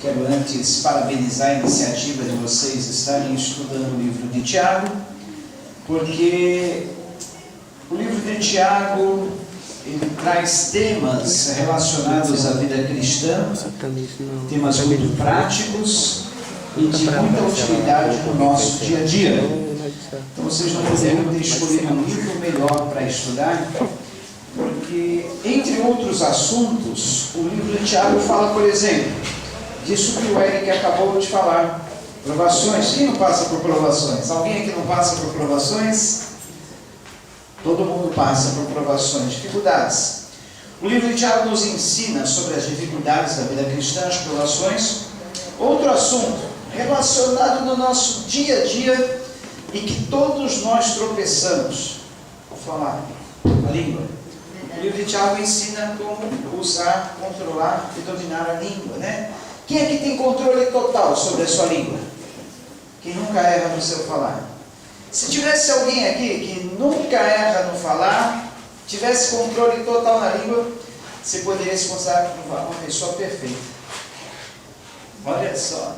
Quero antes parabenizar a iniciativa de vocês estarem estudando o livro de Tiago, porque o livro de Tiago ele traz temas relacionados à vida cristã, temas muito práticos e de muita utilidade no nosso dia a dia. Então vocês não poderiam ter escolhido um livro melhor para estudar, porque, entre outros assuntos, o livro de Tiago fala, por exemplo, disso que o Eric acabou de falar, provações. Quem não passa por provações? Alguém aqui não passa por provações? Todo mundo passa por provações, dificuldades. O livro de Tiago nos ensina sobre as dificuldades da vida cristã, as provações. Outro assunto relacionado no nosso dia a dia e que todos nós tropeçamos. Vou falar, a língua. O livro de Tiago ensina como usar, controlar e dominar a língua, né? Quem aqui tem controle total sobre a sua língua? Quem nunca erra no seu falar? Se tivesse alguém aqui que nunca erra no falar, tivesse controle total na língua, você poderia se considerar uma pessoa perfeita. Olha só.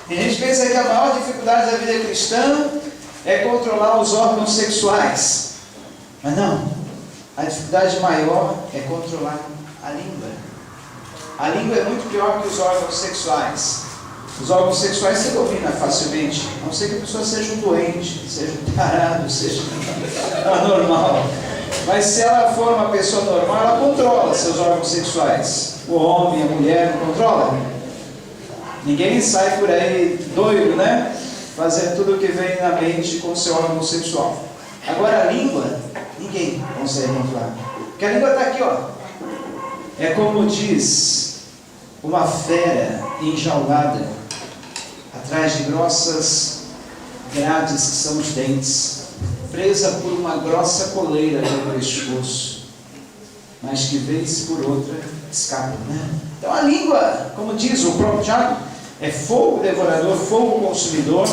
Tem gente que pensa que a maior dificuldade da vida cristã é controlar os órgãos sexuais. Mas não. A dificuldade maior é controlar a língua. A língua é muito pior que os órgãos sexuais. Os órgãos sexuais você domina facilmente, a não ser que a pessoa seja um doente, seja um tarado, seja anormal. Mas se ela for uma pessoa normal, ela controla seus órgãos sexuais. O homem, a mulher não controla. Ninguém sai por aí doido, né? Fazendo tudo o que vem na mente com o seu órgão sexual. Agora a língua, ninguém consegue controlar. Porque a língua está aqui, ó. É como diz uma fera enjaulada atrás de grossas grades que são os dentes, presa por uma grossa coleira no pescoço, mas que vez por outra escapa, né? Então a língua, como diz o próprio Tiago, é fogo devorador, fogo consumidor,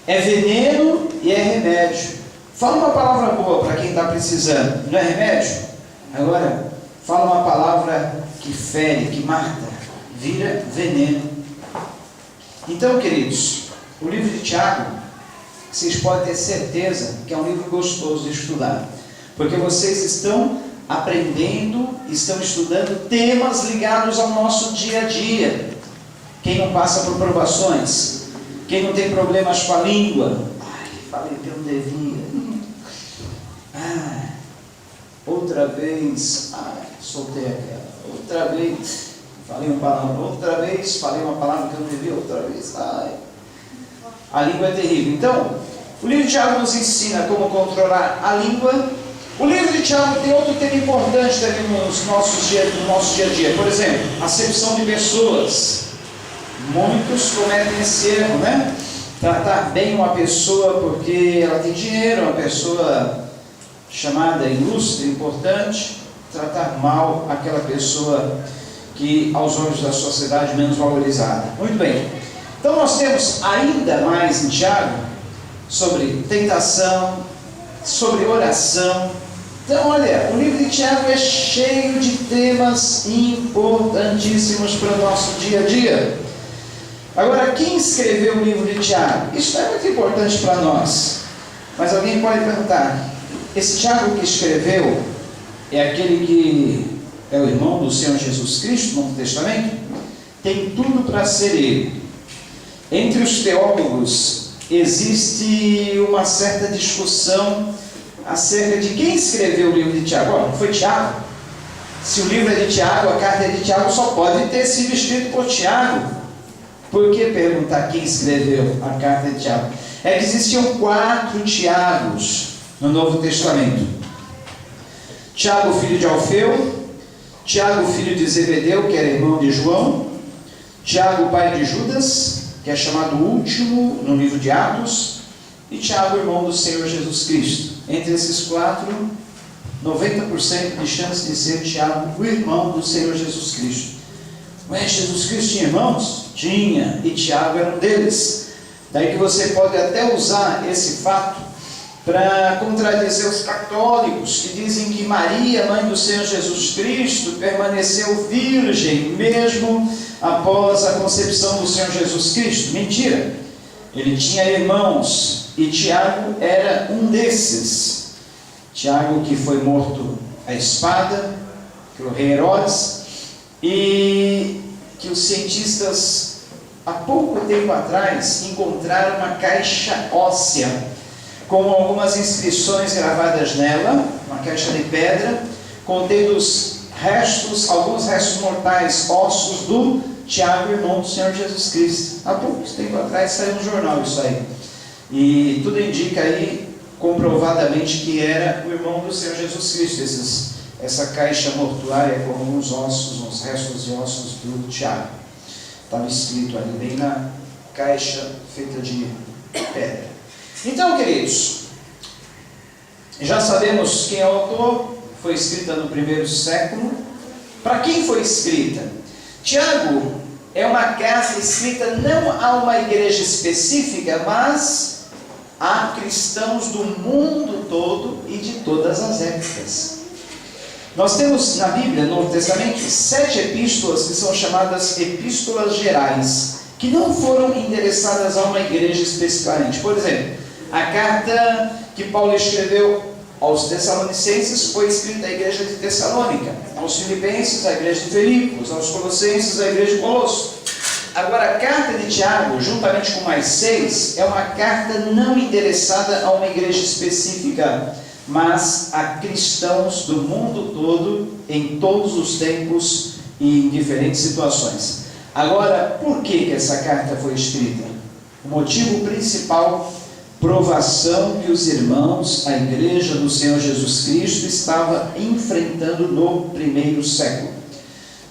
é veneno e é remédio. Fala uma palavra boa para quem está precisando, não é remédio? Agora, fala uma palavra que fere, que mata, vira veneno. Então, queridos, o livro de Tiago, vocês podem ter certeza que é um livro gostoso de estudar, porque vocês estão aprendendo, estão estudando temas ligados ao nosso dia a dia. Quem não passa por provações, quem não tem problemas com a língua, falei que eu não devia, outra vez, soltei aquela, outra vez, falei uma palavra, outra vez, falei uma palavra que eu não devia, outra vez, a língua é terrível. Então, o livro de Tiago nos ensina como controlar a língua. O livro de Tiago tem outro tema importante também no nosso dia a dia, por exemplo, acepção de pessoas. Muitos cometem esse erro, né? Tratar bem uma pessoa porque ela tem dinheiro, uma pessoa chamada ilustre, importante, tratar mal aquela pessoa que aos olhos da sociedade menos valorizada. Muito bem. Então nós temos ainda mais em Tiago sobre tentação, sobre oração. Então olha, o livro de Tiago é cheio de temas importantíssimos para o nosso dia a dia. Agora, quem escreveu o livro de Tiago? Isso é muito importante para nós. Mas alguém pode perguntar, esse Tiago que escreveu é aquele que é o irmão do Senhor Jesus Cristo no Novo Testamento? Tem tudo para ser ele. Entre os teólogos existe uma certa discussão acerca de quem escreveu o livro de Tiago. Olha, foi Tiago. Se o livro é de Tiago, a carta é de Tiago, só pode ter sido escrito por Tiago. Por que perguntar quem escreveu a carta de Tiago? É que existiam 4 Tiagos no Novo Testamento. Tiago, filho de Alfeu, Tiago, filho de Zebedeu, que era irmão de João, Tiago, pai de Judas, que é chamado último no livro de Atos, e Tiago, irmão do Senhor Jesus Cristo. Entre esses 4, 90% de chance de ser Tiago, o irmão do Senhor Jesus Cristo. Ué, Jesus Cristo tinha irmãos? Tinha, e Tiago era um deles. Daí que você pode até usar esse fato para contradizer os católicos que dizem que Maria, mãe do Senhor Jesus Cristo, permaneceu virgem mesmo após a concepção do Senhor Jesus Cristo. Mentira! Ele tinha irmãos e Tiago era um desses. Tiago, que foi morto à espada pelo rei Herodes, e que os cientistas há pouco tempo atrás encontraram uma caixa óssea com algumas inscrições gravadas nela, uma caixa de pedra, contendo os restos, alguns restos mortais, ossos do Tiago, irmão do Senhor Jesus Cristo. Há pouco tempo atrás saiu no jornal isso aí. E tudo indica aí, comprovadamente, que era o irmão do Senhor Jesus Cristo, essa caixa mortuária com alguns ossos, uns restos de ossos do Tiago. Estava escrito ali, bem na caixa feita de pedra. Então, queridos, já sabemos quem é o autor. Foi escrita no primeiro século. Para quem foi escrita? Tiago é uma carta escrita não a uma igreja específica, mas a cristãos do mundo todo e de todas as épocas. Nós temos na Bíblia, no Novo Testamento, 7 epístolas que são chamadas epístolas gerais, que não foram endereçadas a uma igreja especificamente. Por exemplo, a carta que Paulo escreveu aos Tessalonicenses foi escrita à igreja de Tessalônica, aos Filipenses, à igreja de Filipos, aos Colossenses, à igreja de Colosso. Agora, a carta de Tiago, juntamente com mais 6, é uma carta não endereçada a uma igreja específica, mas a cristãos do mundo todo, em todos os tempos e em diferentes situações. Agora, por que essa carta foi escrita? O motivo principal: provação que os irmãos, a igreja do Senhor Jesus Cristo, estava enfrentando no primeiro século.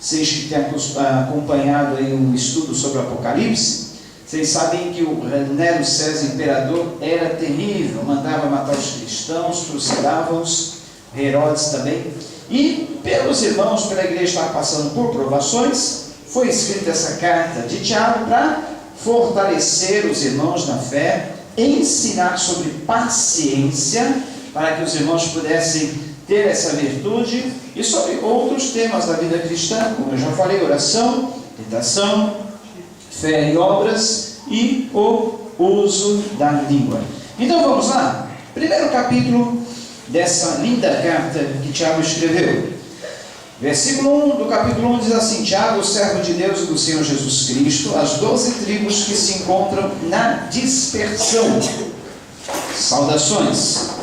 Vocês que têm acompanhado aí um estudo sobre o Apocalipse, vocês sabem que o Nero César, imperador, era terrível, mandava matar os cristãos, trucidava-os, Herodes também. E pelos irmãos, pela igreja estar passando por provações, foi escrita essa carta de Tiago para fortalecer os irmãos na fé, ensinar sobre paciência, para que os irmãos pudessem ter essa virtude, e sobre outros temas da vida cristã, como eu já falei: oração, tentação, fé e obras e o uso da língua. Então vamos lá, primeiro capítulo dessa linda carta que Tiago escreveu. Versículo 1 do capítulo 1 diz assim: Tiago, servo de Deus e do Senhor Jesus Cristo, as 12 tribos que se encontram na dispersão. Saudações.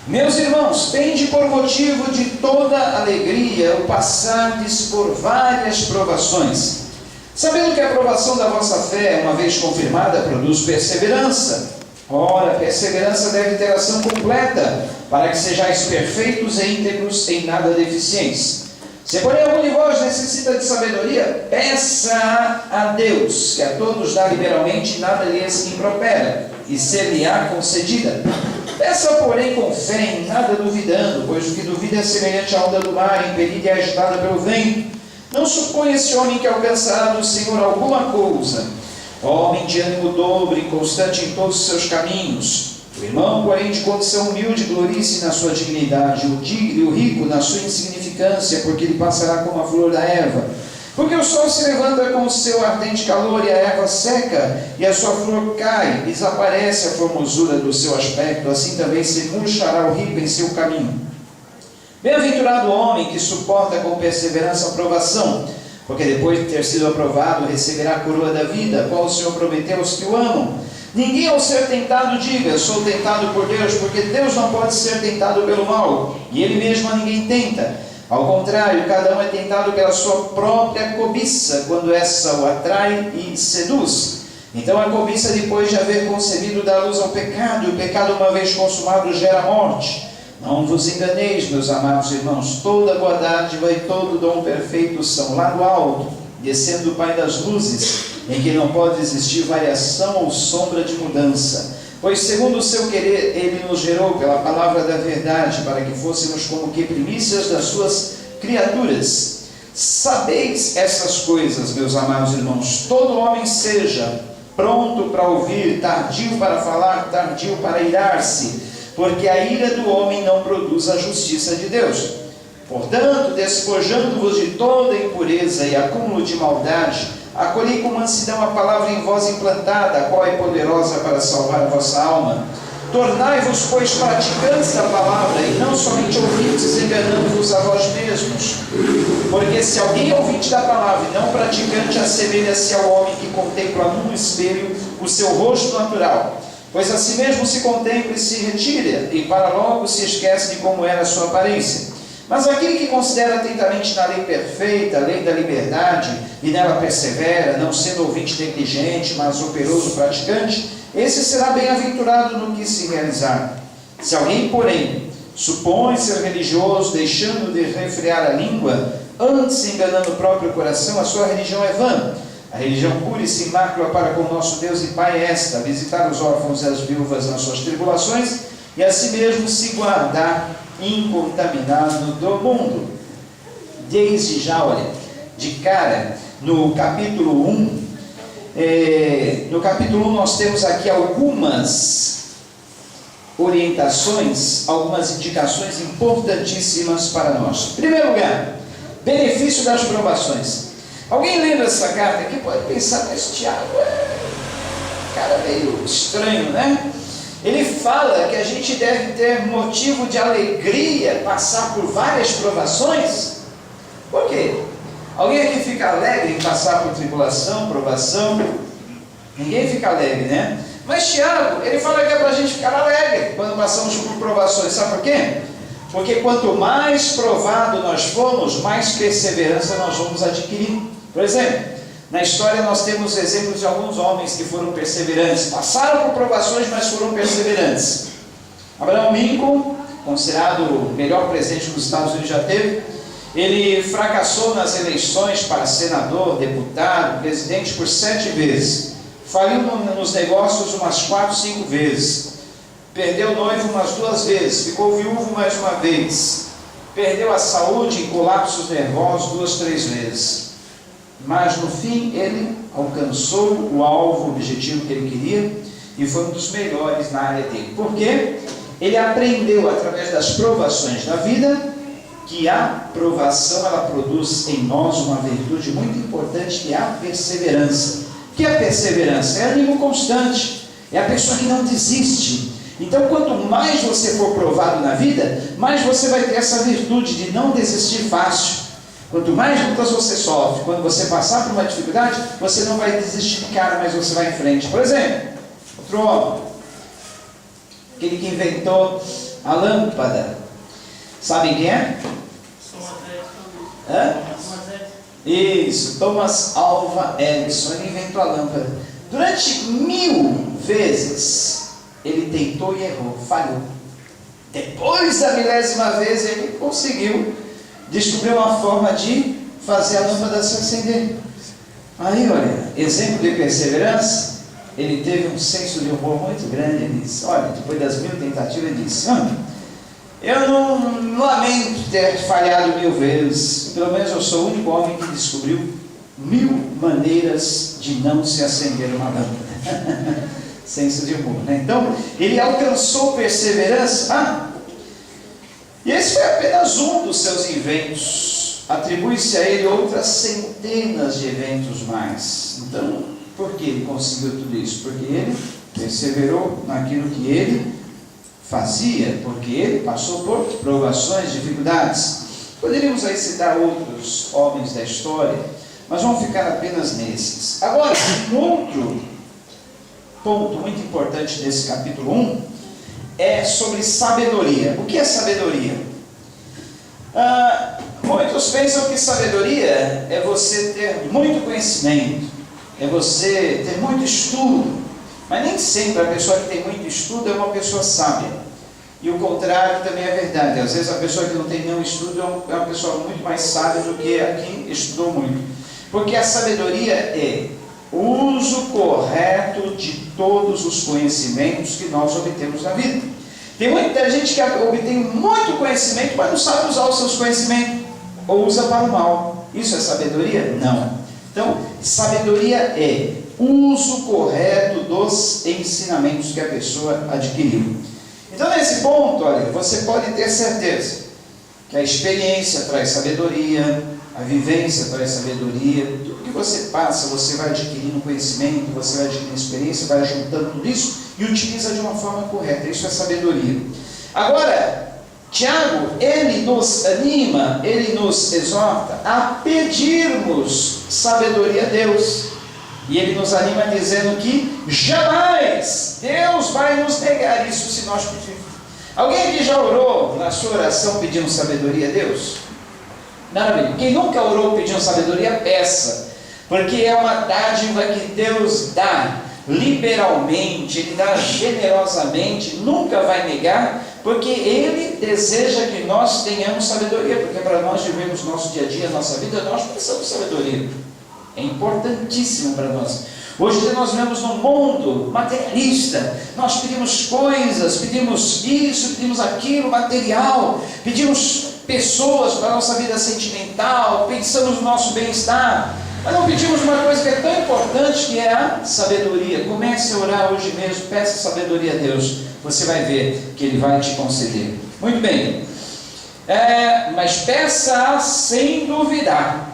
Meus irmãos, tende por motivo de toda alegria o passardes por várias provações, sabendo que a provação da vossa fé, uma vez confirmada, produz perseverança. Ora, perseverança deve ter ação completa, para que sejais perfeitos e íntegros, em nada deficientes. Se porém algum de vós necessita de sabedoria, peça a Deus, que a todos dá liberalmente e nada lhes impropera, e ser-lhe-á concedida. Peça, porém, com fé, em nada duvidando, pois o que duvida é semelhante à onda do mar, impelida e agitada pelo vento. Não suponha esse homem que alcançará do Senhor alguma coisa. Homem de ânimo dobre, constante em todos os seus caminhos. O irmão, porém, de condição humilde, glorie-se na sua dignidade, o rico na sua insignificância, porque ele passará como a flor da erva. Porque o sol se levanta com o seu ardente calor, e a erva seca, e a sua flor cai, desaparece a formosura do seu aspecto, assim também se murchará o rico em seu caminho. Bem-aventurado o homem que suporta com perseverança a provação, porque depois de ter sido aprovado, receberá a coroa da vida, a qual o Senhor prometeu aos que o amam. Ninguém ao ser tentado diga: sou tentado por Deus, porque Deus não pode ser tentado pelo mal, e Ele mesmo a ninguém tenta. Ao contrário, cada um é tentado pela sua própria cobiça, quando essa o atrai e seduz. Então a cobiça, depois de haver concebido, dá luz ao pecado, e o pecado, uma vez consumado, gera morte. Não vos enganeis, meus amados irmãos, toda boa dádiva e todo dom perfeito são lá do alto, descendo do Pai das luzes, em que não pode existir variação ou sombra de mudança. Pois segundo o seu querer, Ele nos gerou pela palavra da verdade, para que fôssemos como que primícias das suas criaturas. Sabeis essas coisas, meus amados irmãos. Todo homem seja pronto para ouvir, tardio para falar, tardio para irar-se, porque a ira do homem não produz a justiça de Deus. Portanto, despojando-vos de toda impureza e acúmulo de maldade, acolhei com mansidão a palavra em vós implantada, a qual é poderosa para salvar a vossa alma. Tornai-vos, pois, praticantes da palavra, e não somente ouvintes, enganando-vos a vós mesmos. Porque se alguém é ouvinte da palavra e não praticante, assemelha-se ao homem que contempla num espelho o seu rosto natural. Pois a si mesmo se contempla e se retira, e para logo se esquece de como era a sua aparência. Mas aquele que considera atentamente na lei perfeita, a lei da liberdade, e nela persevera, não sendo ouvinte negligente, mas operoso praticante, esse será bem-aventurado no que se realizar. Se alguém, porém, supõe ser religioso, deixando de refrear a língua, antes enganando o próprio coração, a sua religião é vã. A religião pura e sem mácula para com o nosso Deus e Pai é esta: visitar os órfãos e as viúvas nas suas tribulações, e a si mesmo se guardar incontaminado do mundo. Desde já, olha, de cara, no capítulo 1, nós temos aqui algumas orientações, algumas indicações importantíssimas para nós. Em primeiro lugar, benefício das provações. Alguém lendo essa carta aqui pode pensar, mas Tiago cara meio estranho, né? Ele fala que a gente deve ter motivo de alegria passar por várias provações. Por quê? Alguém aqui fica alegre em passar por tribulação, provação? Ninguém fica alegre, né? Mas Tiago, ele fala que é para a gente ficar alegre quando passamos por provações. Sabe por quê? Porque quanto mais provado nós formos, mais perseverança nós vamos adquirir. Por exemplo, na história nós temos exemplos de alguns homens que foram perseverantes, passaram por provações, mas foram perseverantes. Abraham Lincoln, considerado o melhor presidente que os Estados Unidos já teve, ele fracassou nas eleições para senador, deputado, presidente por 7 vezes, faliu nos negócios umas 4, 5 vezes, perdeu o noivo umas 2 vezes, ficou viúvo mais uma vez, perdeu a saúde em colapsos nervosos 2, 3 vezes. Mas no fim ele alcançou o alvo, o objetivo que ele queria, e foi um dos melhores na área dele. Por quê? Ele aprendeu através das provações da vida que a provação ela produz em nós uma virtude muito importante, que é a perseverança. O que é a perseverança? É ânimo constante, é a pessoa que não desiste. Então, quanto mais você for provado na vida, mais você vai ter essa virtude de não desistir fácil. Quanto mais lutas você sofre, quando você passar por uma dificuldade, você não vai desistir de cara, mas você vai em frente. Por exemplo, outro homem, aquele que inventou a lâmpada, sabem quem é? Isso, Thomas Alva Edison. Ele inventou a lâmpada. Durante 1000 vezes ele tentou e errou, falhou. Depois da 1000ª vez ele conseguiu descobrir uma forma de fazer a lâmpada se acender. Aí, olha, exemplo de perseverança. Ele teve um senso de humor muito grande. Ele disse, olha, depois das 1000 tentativas, ele disse, eu não lamento ter falhado 1000 vezes. Pelo menos eu sou o único homem que descobriu 1000 maneiras de não se acender uma lâmpada. Senso de humor, né? Então, ele alcançou perseverança. E esse foi apenas um dos seus inventos. Atribui-se a ele outras centenas de eventos mais. Então, por que ele conseguiu tudo isso? Porque ele perseverou naquilo que ele fazia, porque ele passou por provações, dificuldades. Poderíamos aí citar outros homens da história, mas vamos ficar apenas nesses. Agora, um outro ponto muito importante desse capítulo 1 é sobre sabedoria. O que é sabedoria? Muitos pensam que sabedoria é você ter muito conhecimento, é você ter muito estudo, mas nem sempre a pessoa que tem muito estudo é uma pessoa sábia. E o contrário também é verdade. Às vezes a pessoa que não tem nenhum estudo é uma pessoa muito mais sábia do que a que estudou muito. Porque a sabedoria é o uso correto de todos os conhecimentos que nós obtemos na vida. Tem muita gente que obtém muito conhecimento, mas não sabe usar os seus conhecimentos, ou usa para o mal. Isso é sabedoria? Não. Então, sabedoria é o uso correto dos ensinamentos que a pessoa adquiriu. Então, nesse ponto, olha, você pode ter certeza que a experiência traz sabedoria, a vivência traz sabedoria, tudo que você passa, você vai adquirindo conhecimento, você vai adquirindo experiência, vai juntando tudo isso e utiliza de uma forma correta. Isso é sabedoria. Agora, Tiago, ele nos anima, ele nos exorta a pedirmos sabedoria a Deus. E ele nos anima dizendo que jamais Deus vai nos negar isso se nós pedirmos. Alguém aqui já orou na sua oração pedindo sabedoria a Deus? Maravilha. Quem nunca orou pedindo sabedoria, peça. Porque é uma dádiva que Deus dá liberalmente, Ele dá generosamente, nunca vai negar, porque Ele deseja que nós tenhamos sabedoria, porque para nós vivermos nosso dia a dia, nossa vida, nós precisamos de sabedoria. É importantíssimo para nós. Hoje nós vivemos num mundo materialista, nós pedimos coisas, pedimos isso, pedimos aquilo, material, pedimos pessoas para a nossa vida sentimental, pensamos no nosso bem-estar, mas não pedimos uma coisa que é tão importante, que é a sabedoria. Comece a orar hoje mesmo, peça sabedoria a Deus, você vai ver que Ele vai te conceder. Muito bem, mas peça sem duvidar.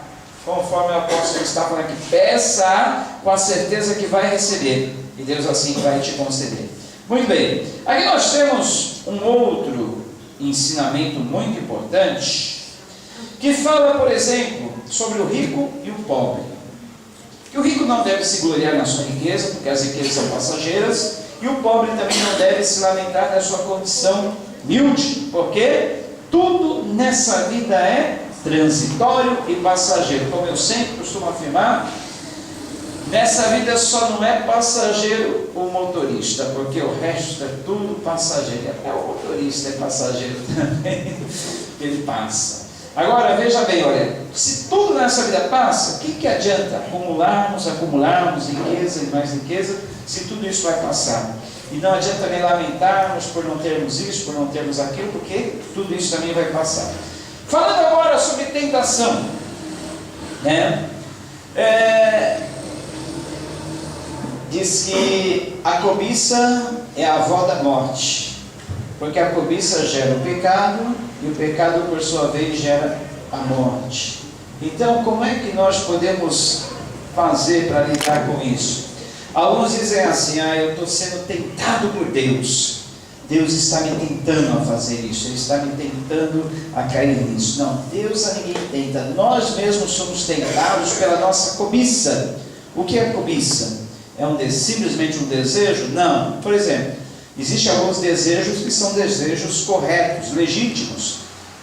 Conforme o apóstolo está falando aqui, peça com a certeza que vai receber, e Deus assim vai te conceder. Muito bem, aqui nós temos um outro ensinamento muito importante, que fala, por exemplo, sobre o rico e o pobre. Que o rico não deve se gloriar na sua riqueza, porque as riquezas são passageiras, e o pobre também não deve se lamentar da sua condição humilde, porque tudo nessa vida é transitório e passageiro. Como eu sempre costumo afirmar, nessa vida só não é passageiro o motorista, porque o resto é tudo passageiro. Até o motorista é passageiro também, ele passa. Agora veja bem, olha, se tudo nessa vida passa, o que adianta acumularmos riqueza e mais riqueza, se tudo isso vai passar? E não adianta também lamentarmos por não termos isso, por não termos aquilo, porque tudo isso também vai passar. Falando agora sobre tentação, né? Diz que a cobiça é a avó da morte, porque a cobiça gera o pecado, e o pecado por sua vez gera a morte. Então, como é que nós podemos fazer para lidar com isso? Alguns dizem assim: eu estou sendo tentado por Deus. Deus está me tentando a fazer isso, Ele está me tentando a cair nisso. Não, Deus a ninguém tenta, nós mesmos somos tentados pela nossa cobiça. O que é cobiça? É simplesmente um desejo? Não. Por exemplo, existem alguns desejos que são desejos corretos, legítimos.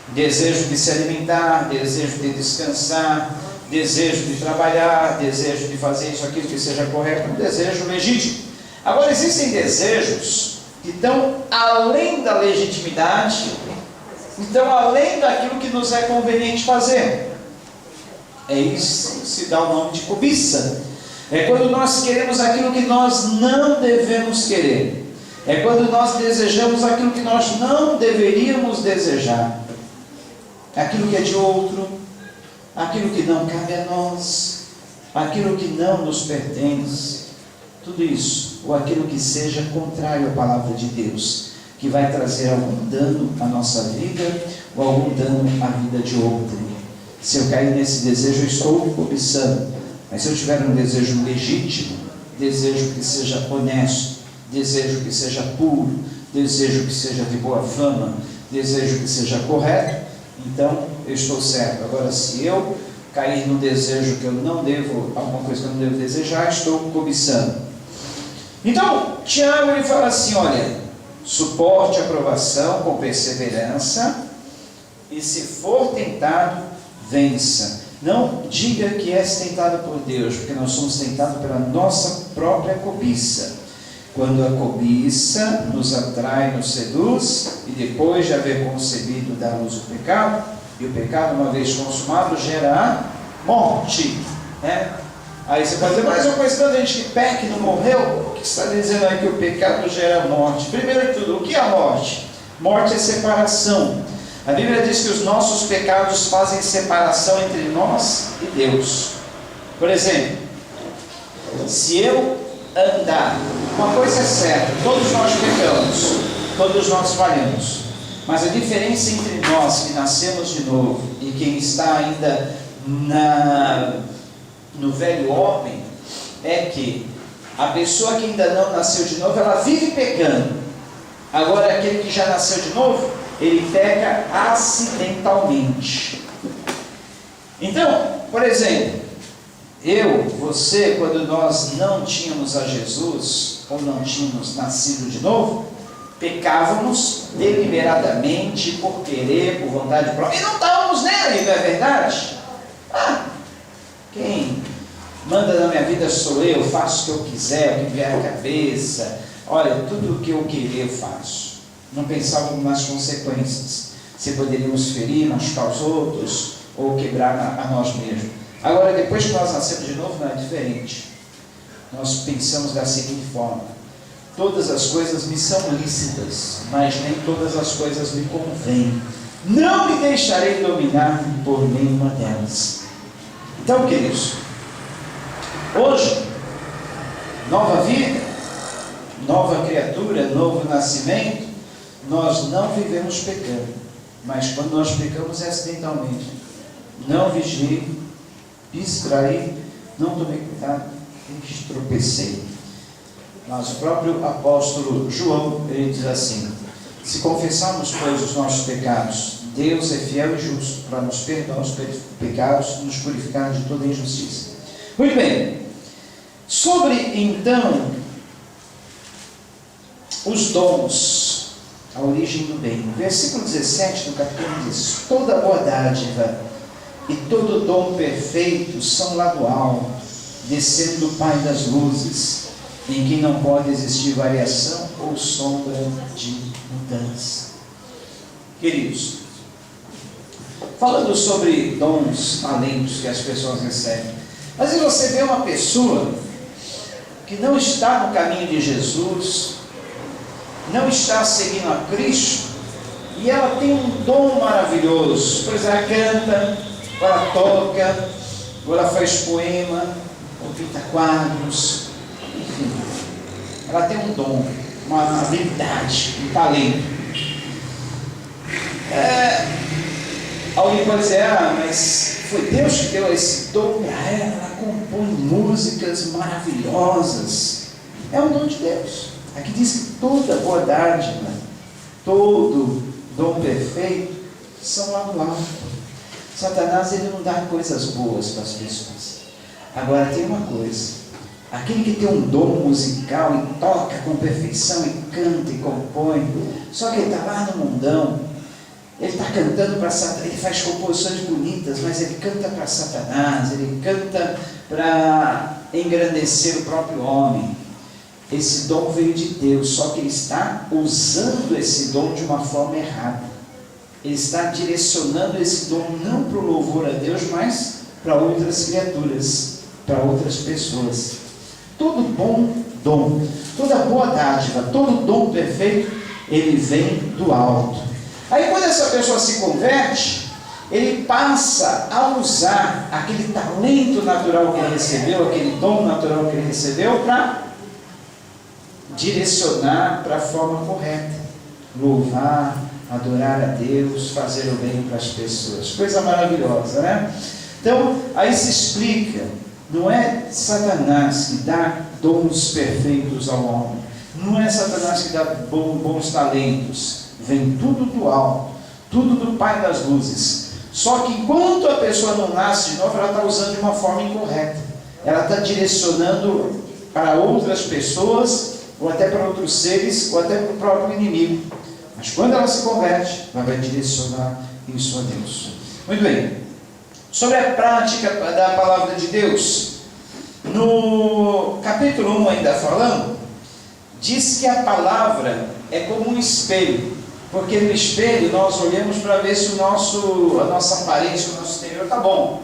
Desejo de se alimentar, desejo de descansar, desejo de trabalhar, desejo de fazer isso, aquilo que seja correto, um desejo legítimo. Agora, existem desejos que estão além da legitimidade, estão além daquilo que nos é conveniente fazer. É isso que se dá o nome de cobiça. É quando nós queremos aquilo que nós não devemos querer. É quando nós desejamos aquilo que nós não deveríamos desejar. Aquilo que é de outro, aquilo que não cabe a nós, aquilo que não nos pertence. Tudo isso, ou aquilo que seja contrário à palavra de Deus, que vai trazer algum dano à nossa vida, ou algum dano à vida de outro. Se eu cair nesse desejo, eu estou cobiçando. Mas se eu tiver um desejo legítimo, desejo que seja honesto, desejo que seja puro, desejo que seja de boa fama, desejo que seja correto, então eu estou certo. Agora, se eu cair no desejo que eu não devo, alguma coisa que eu não devo desejar, estou cobiçando. Então, Tiago ele fala assim: olha, suporte a provação com perseverança, e se for tentado, vença. Não diga que és tentado por Deus, porque nós somos tentados pela nossa própria cobiça. Quando a cobiça nos atrai, nos seduz, e depois de haver concebido, dá à luz o pecado, e o pecado, uma vez consumado, gera a morte, né? Aí você pode dizer: mas eu conheço tanta gente que peca e não morreu. O que está dizendo aí que o pecado gera morte? Primeiro de tudo, o que é a morte? Morte é separação. A Bíblia diz que os nossos pecados fazem separação entre nós e Deus. Por exemplo, se eu andar, uma coisa é certa, todos nós pecamos. Todos nós falhamos. Mas a diferença entre nós que nascemos de novo e quem está ainda no velho homem é que a pessoa que ainda não nasceu de novo, ela vive pecando. Agora, aquele que já nasceu de novo, ele peca acidentalmente. Então, por exemplo, eu, você, quando nós não tínhamos a Jesus, ou não tínhamos nascido de novo, pecávamos deliberadamente, por querer, por vontade própria, e não estávamos nele, não é verdade? Quem manda na minha vida sou eu, faço o que eu quiser, o que me vier à cabeça, olha, tudo o que eu querer eu faço. Não pensávamos nas consequências, se poderíamos ferir, machucar os outros, ou quebrar a nós mesmos. Agora, depois que nós nascemos de novo, não é diferente. Nós pensamos da seguinte forma: todas as coisas me são lícitas, mas nem todas as coisas me convêm. Não me deixarei dominar por nenhuma delas. Então, queridos, hoje, nova vida, nova criatura, novo nascimento, nós não vivemos pecando, mas quando nós pecamos é acidentalmente. Não vigiei, distraí, não tomei cuidado e tropecei. Mas o próprio apóstolo João, ele diz assim: se confessarmos, pois, os nossos pecados, Deus é fiel e justo para nos perdoar os pecados e nos purificar de toda injustiça. Muito bem. Sobre, então, os dons, a origem do bem. No versículo 17 do capítulo diz: toda boa dádiva e todo dom perfeito são lá do alto, descendo do Pai das luzes, em quem não pode existir variação ou sombra de mudança. Queridos, falando sobre dons, talentos que as pessoas recebem, às vezes você vê uma pessoa que não está no caminho de Jesus, não está seguindo a Cristo, e ela tem um dom maravilhoso, pois ela canta, ou ela toca, ou ela faz poema, ou pinta quadros, enfim, ela tem um dom, uma habilidade, um talento. Alguém pode dizer: mas foi Deus que deu esse dom para ela, ela compõe músicas maravilhosas. É um dom de Deus. Aqui diz que toda boa dádiva, todo dom perfeito são lá do alto. Satanás, ele não dá coisas boas para as pessoas. Agora tem uma coisa: aquele que tem um dom musical e toca com perfeição e canta e compõe, só que ele está lá no mundão, ele está cantando para Satanás, ele faz composições bonitas, mas ele canta para Satanás, ele canta para engrandecer o próprio homem. Esse dom veio de Deus, só que ele está usando esse dom de uma forma errada. Ele está direcionando esse dom não para o louvor a Deus, mas para outras criaturas, para outras pessoas. Todo bom dom, toda boa dádiva, todo dom perfeito, ele vem do alto. Aí quando essa pessoa se converte, ele passa a usar aquele talento natural que ele recebeu, aquele dom natural que ele recebeu, para direcionar para a forma correta, louvar, adorar a Deus, fazer o bem para as pessoas. Coisa maravilhosa, né? Então, aí se explica, não é Satanás que dá dons perfeitos ao homem, não é Satanás que dá bons talentos, vem tudo do alto, tudo do Pai das luzes. Só que enquanto a pessoa não nasce de novo, ela está usando de uma forma incorreta, ela está direcionando para outras pessoas, ou até para outros seres, ou até para o próprio inimigo. Mas quando ela se converte, ela vai direcionar isso a Deus. Muito bem. Sobre a prática da palavra de Deus, no capítulo 1 ainda falando, diz que a palavra é como um espelho, porque no espelho nós olhamos para ver se a nossa aparência, o nosso exterior está bom.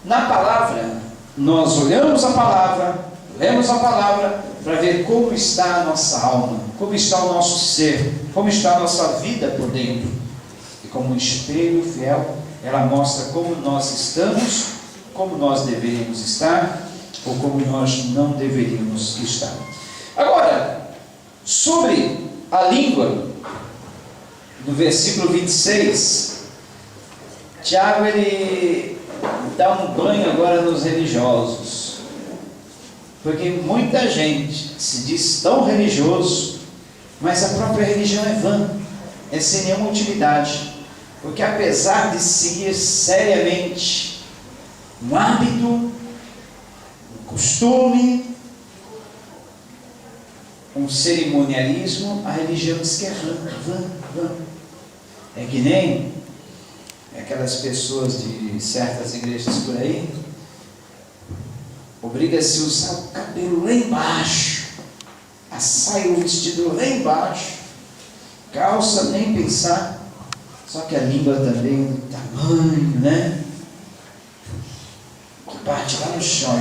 Na palavra, nós olhamos a palavra, lemos a palavra para ver como está a nossa alma, como está o nosso ser, como está a nossa vida por dentro. E como um espelho fiel, ela mostra como nós estamos, como nós deveríamos estar, ou como nós não deveríamos estar. Agora, Sobre a língua, no versículo 26, Tiago ele dá um banho agora nos religiosos, porque muita gente se diz tão religioso, mas a própria religião é vã, é sem nenhuma utilidade, porque apesar de seguir seriamente um hábito, um costume, um cerimonialismo, a religião diz que é vã. É que nem aquelas pessoas de certas igrejas por aí, obriga-se a usar o cabelo lá embaixo, a saia, o vestido lá embaixo, calça nem pensar, só que a língua também do tamanho, né? Que bate lá no chão,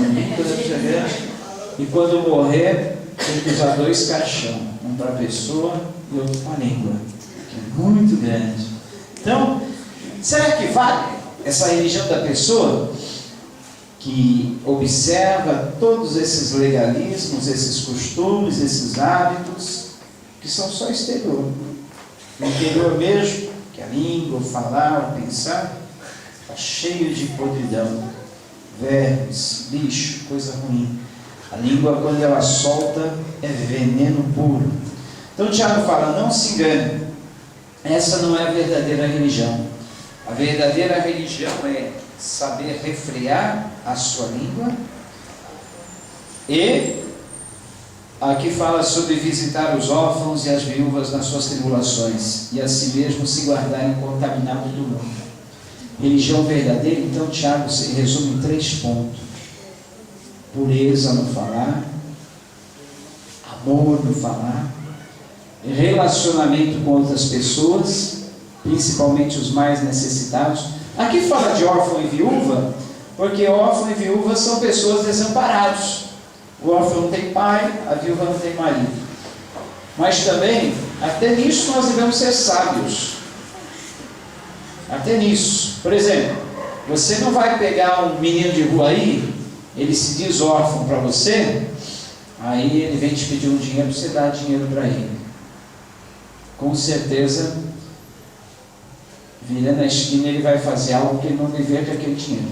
e quando morrer, tem que usar 2 caixão, um para a pessoa e outro para a língua, que é muito grande. Então, será que vale essa religião da pessoa que observa todos esses legalismos, esses costumes, esses hábitos, que são só exterior? O interior mesmo, que a língua, o falar, o pensar, está cheio de podridão, vermes, lixo, coisa ruim. A língua, quando ela solta, é veneno puro. Então Tiago fala, não se engane, essa não é a verdadeira religião. A verdadeira religião é saber refrear a sua língua. E aqui fala sobre visitar os órfãos e as viúvas nas suas tribulações, e a si mesmo se guardar incontaminado do mundo. Religião verdadeira, então Tiago se resume em 3 pontos: pureza no falar, amor no falar, relacionamento com outras pessoas, principalmente os mais necessitados. Aqui fala de órfão e viúva, porque órfão e viúva são pessoas desamparadas. O órfão não tem pai, a viúva não tem marido. Mas também, até nisso nós devemos ser sábios. Até nisso. Por exemplo, você não vai pegar um menino de rua aí, ele se diz órfão para você, aí ele vem te pedir um dinheiro, você dá dinheiro para ele. Com certeza, virando a esquina, ele vai fazer algo que ele não deveria com aquele dinheiro.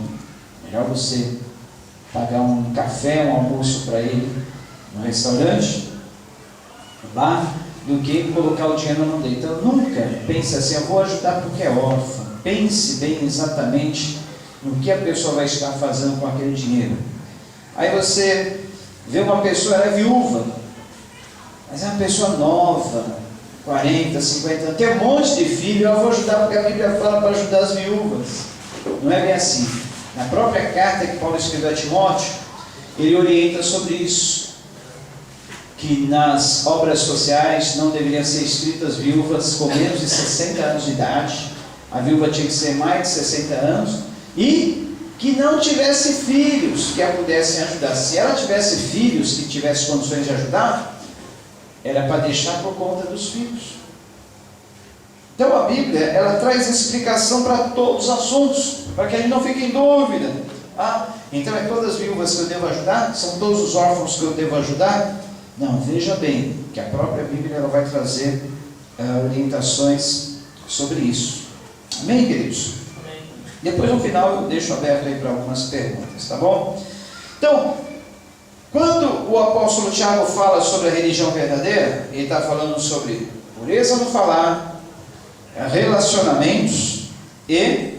Melhor você pagar um café, um almoço para ele no restaurante, no bar, do que colocar o dinheiro na mão dele. Então nunca pense assim, eu vou ajudar porque é órfão. Pense bem exatamente no que a pessoa vai estar fazendo com aquele dinheiro. Aí você vê uma pessoa, ela é viúva, mas é uma pessoa nova, 40, 50 anos, tem um monte de filho, eu vou ajudar porque a Bíblia fala para ajudar as viúvas. Não é bem assim. Na própria carta que Paulo escreveu a Timóteo, ele orienta sobre isso, que nas obras sociais não deveriam ser escritas viúvas com menos de 60 anos de idade, a viúva tinha que ser mais de 60 anos, e que não tivesse filhos que a pudessem ajudar. Se ela tivesse filhos que tivessem condições de ajudar, era para deixar por conta dos filhos. Então a Bíblia, ela traz explicação para todos os assuntos, para que a gente não fique em dúvida. Então é todas as viúvas que eu devo ajudar? São todos os órfãos que eu devo ajudar? Não, veja bem, que a própria Bíblia ela vai trazer orientações sobre isso. Amém, queridos? Amém. Depois no final eu deixo aberto aí para algumas perguntas, tá bom? Então, quando o apóstolo Tiago fala sobre a religião verdadeira, ele está falando sobre pureza no falar, relacionamentos e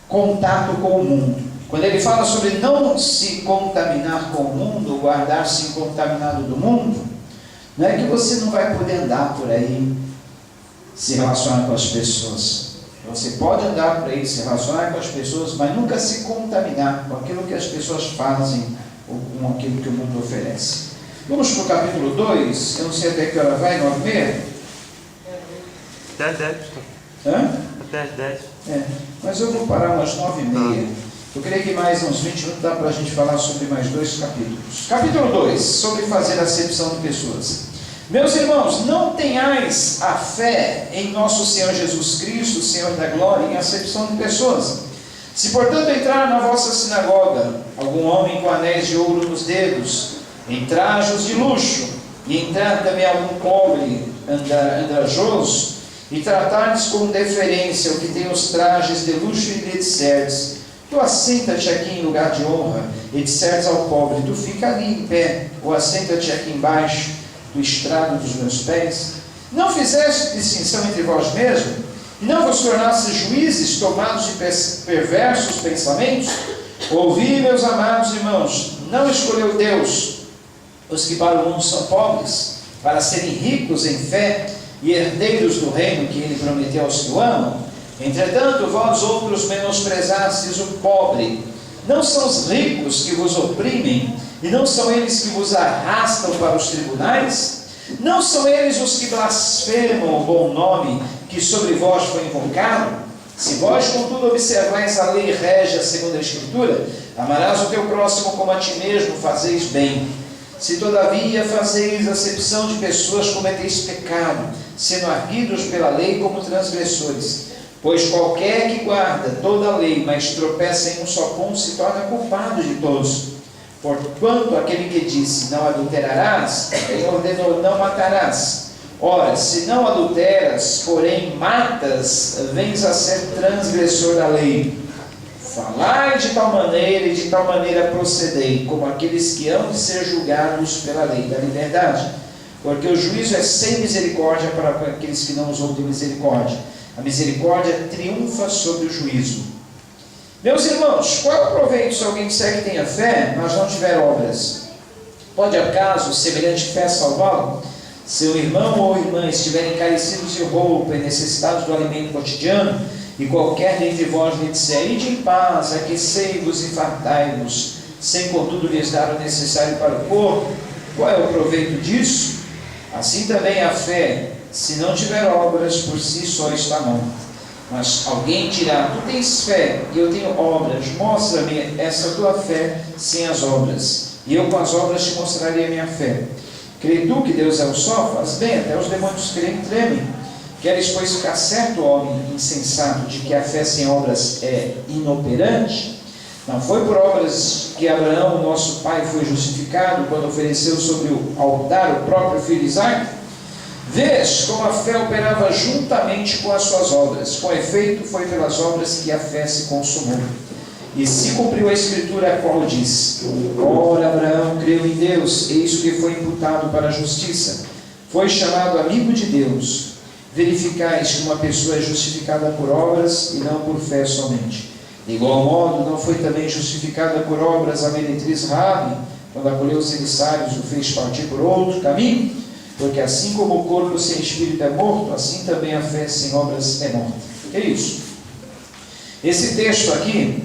contato com o mundo. Quando ele fala sobre não se contaminar com o mundo, guardar-se incontaminado do mundo, não é que você não vai poder andar por aí, se relacionar com as pessoas. Você pode andar por aí, se relacionar com as pessoas, mas nunca se contaminar com aquilo que as pessoas fazem ou com aquilo que o mundo oferece. Vamos para o capítulo 2, eu não sei até que hora vai, 9h30? Até 10. Hã? Até 10. Mas eu vou parar umas 9h30. Eu creio que mais uns 20 minutos dá para a gente falar sobre mais 2 capítulos. Capítulo 2, sobre fazer acepção de pessoas. Meus irmãos, não tenhais a fé em nosso Senhor Jesus Cristo, Senhor da glória, em acepção de pessoas. Se portanto entrar na vossa sinagoga algum homem com anéis de ouro nos dedos, em trajos de luxo, e entrar também algum pobre andrajoso, e tratar-lhes com deferência o que tem os trajes de luxo, e lhe disseres: tu assenta-te aqui em lugar de honra, e disseres ao pobre: tu fica ali em pé, ou assenta-te aqui embaixo do estrado dos meus pés. Não fizeste distinção entre vós mesmos, e não vos tornaste juízes tomados de perversos pensamentos? Ouvi, meus amados irmãos, não escolheu Deus os que para o mundo são pobres, para serem ricos em fé e herdeiros do reino que ele prometeu aos que o amam? Entretanto, vós outros menosprezastes o pobre. Não são os ricos que vos oprimem, e não são eles que vos arrastam para os tribunais? Não são eles os que blasfemam o bom nome que sobre vós foi invocado? Se vós, contudo, observais a lei régia segundo a Escritura, amarás o teu próximo como a ti mesmo, fazeis bem. Se todavia fazeis acepção de pessoas, cometeis pecado, sendo arguidos pela lei como transgressores. Pois qualquer que guarda toda a lei, mas tropeça em um só ponto, se torna culpado de todos. Porquanto aquele que disse: não adulterarás, ele ordenou: não matarás. Ora, se não adulteras, porém matas, vens a ser transgressor da lei. Falai de tal maneira e de tal maneira procedei, como aqueles que hão de ser julgados pela lei da liberdade. Porque o juízo é sem misericórdia para aqueles que não usam de misericórdia. A misericórdia triunfa sobre o juízo. Meus irmãos, qual é o proveito se alguém disser que tenha fé, mas não tiver obras? Pode acaso semelhante fé salvá-lo? Se o irmão ou irmã estiverem carecidos de roupa e necessitados do alimento cotidiano, e qualquer dentre vós lhe disser: ide em paz, aquecei-vos e fartai-vos, sem contudo lhes dar o necessário para o corpo, qual é o proveito disso? Assim também a fé, se não tiver obras, por si só está morta. Mas alguém dirá: tu tens fé e eu tenho obras, mostra-me essa tua fé sem as obras, e eu com as obras te mostrarei a minha fé. Crê tu que Deus é o só? Faz bem, até os demônios creem e tremem. Queres, pois, ficar certo, homem insensato, de que a fé sem obras é inoperante? Não foi por obras que Abraão, nosso pai, foi justificado, quando ofereceu sobre o altar o próprio filho Isaque? Vês como a fé operava juntamente com as suas obras. Com efeito, foi pelas obras que a fé se consumou. E se cumpriu a Escritura, a qual diz: ora, Abraão creu em Deus, e isso que foi imputado para a justiça. Foi chamado amigo de Deus. Verificais que uma pessoa é justificada por obras e não por fé somente. De igual modo, não foi também justificada por obras a meretriz Raabe, quando acolheu os emissários, o fez partir por outro caminho? Porque assim como o corpo sem espírito é morto, assim também a fé sem obras é morta. Que é isso? Esse texto aqui,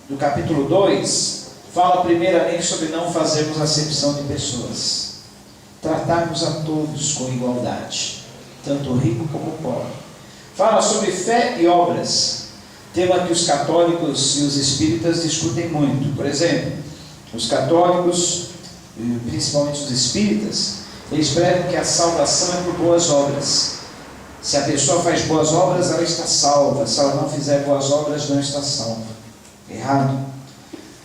do capítulo 2, fala primeiramente sobre não fazermos acepção de pessoas. Tratarmos a todos com igualdade, tanto o rico como o pobre. Fala sobre fé e obras, tema que os católicos e os espíritas discutem muito. Por exemplo, os católicos, principalmente os espíritas, eles pregam que a salvação é por boas obras. Se a pessoa faz boas obras, ela está salva. Se ela não fizer boas obras, não está salva. Errado.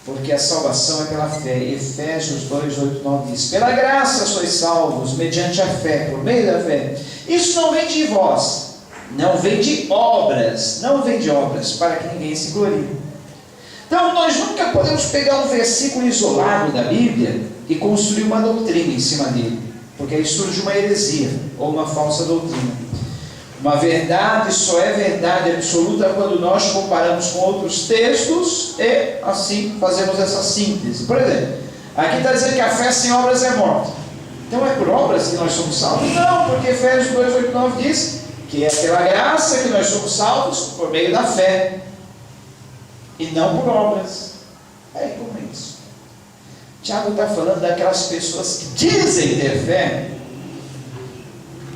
Porque a salvação é pela fé. Efésios 2, 8, 9 diz: pela graça sois salvos, mediante a fé, por meio da fé. Isso não vem de vós, não vem de obras, não vem de obras, para que ninguém se glorie. Então nós nunca podemos pegar um versículo isolado da Bíblia e construir uma doutrina em cima dele, porque aí surge uma heresia ou uma falsa doutrina. Uma verdade só é verdade absoluta quando nós comparamos com outros textos e assim fazemos essa síntese. Por exemplo, aqui está dizendo que a fé sem obras é morta. Então é por obras que nós somos salvos? Não, porque Efésios 2, 8, 9 diz que é pela graça que nós somos salvos por meio da fé e não por obras. É como é isso? Tiago está falando daquelas pessoas que dizem ter fé,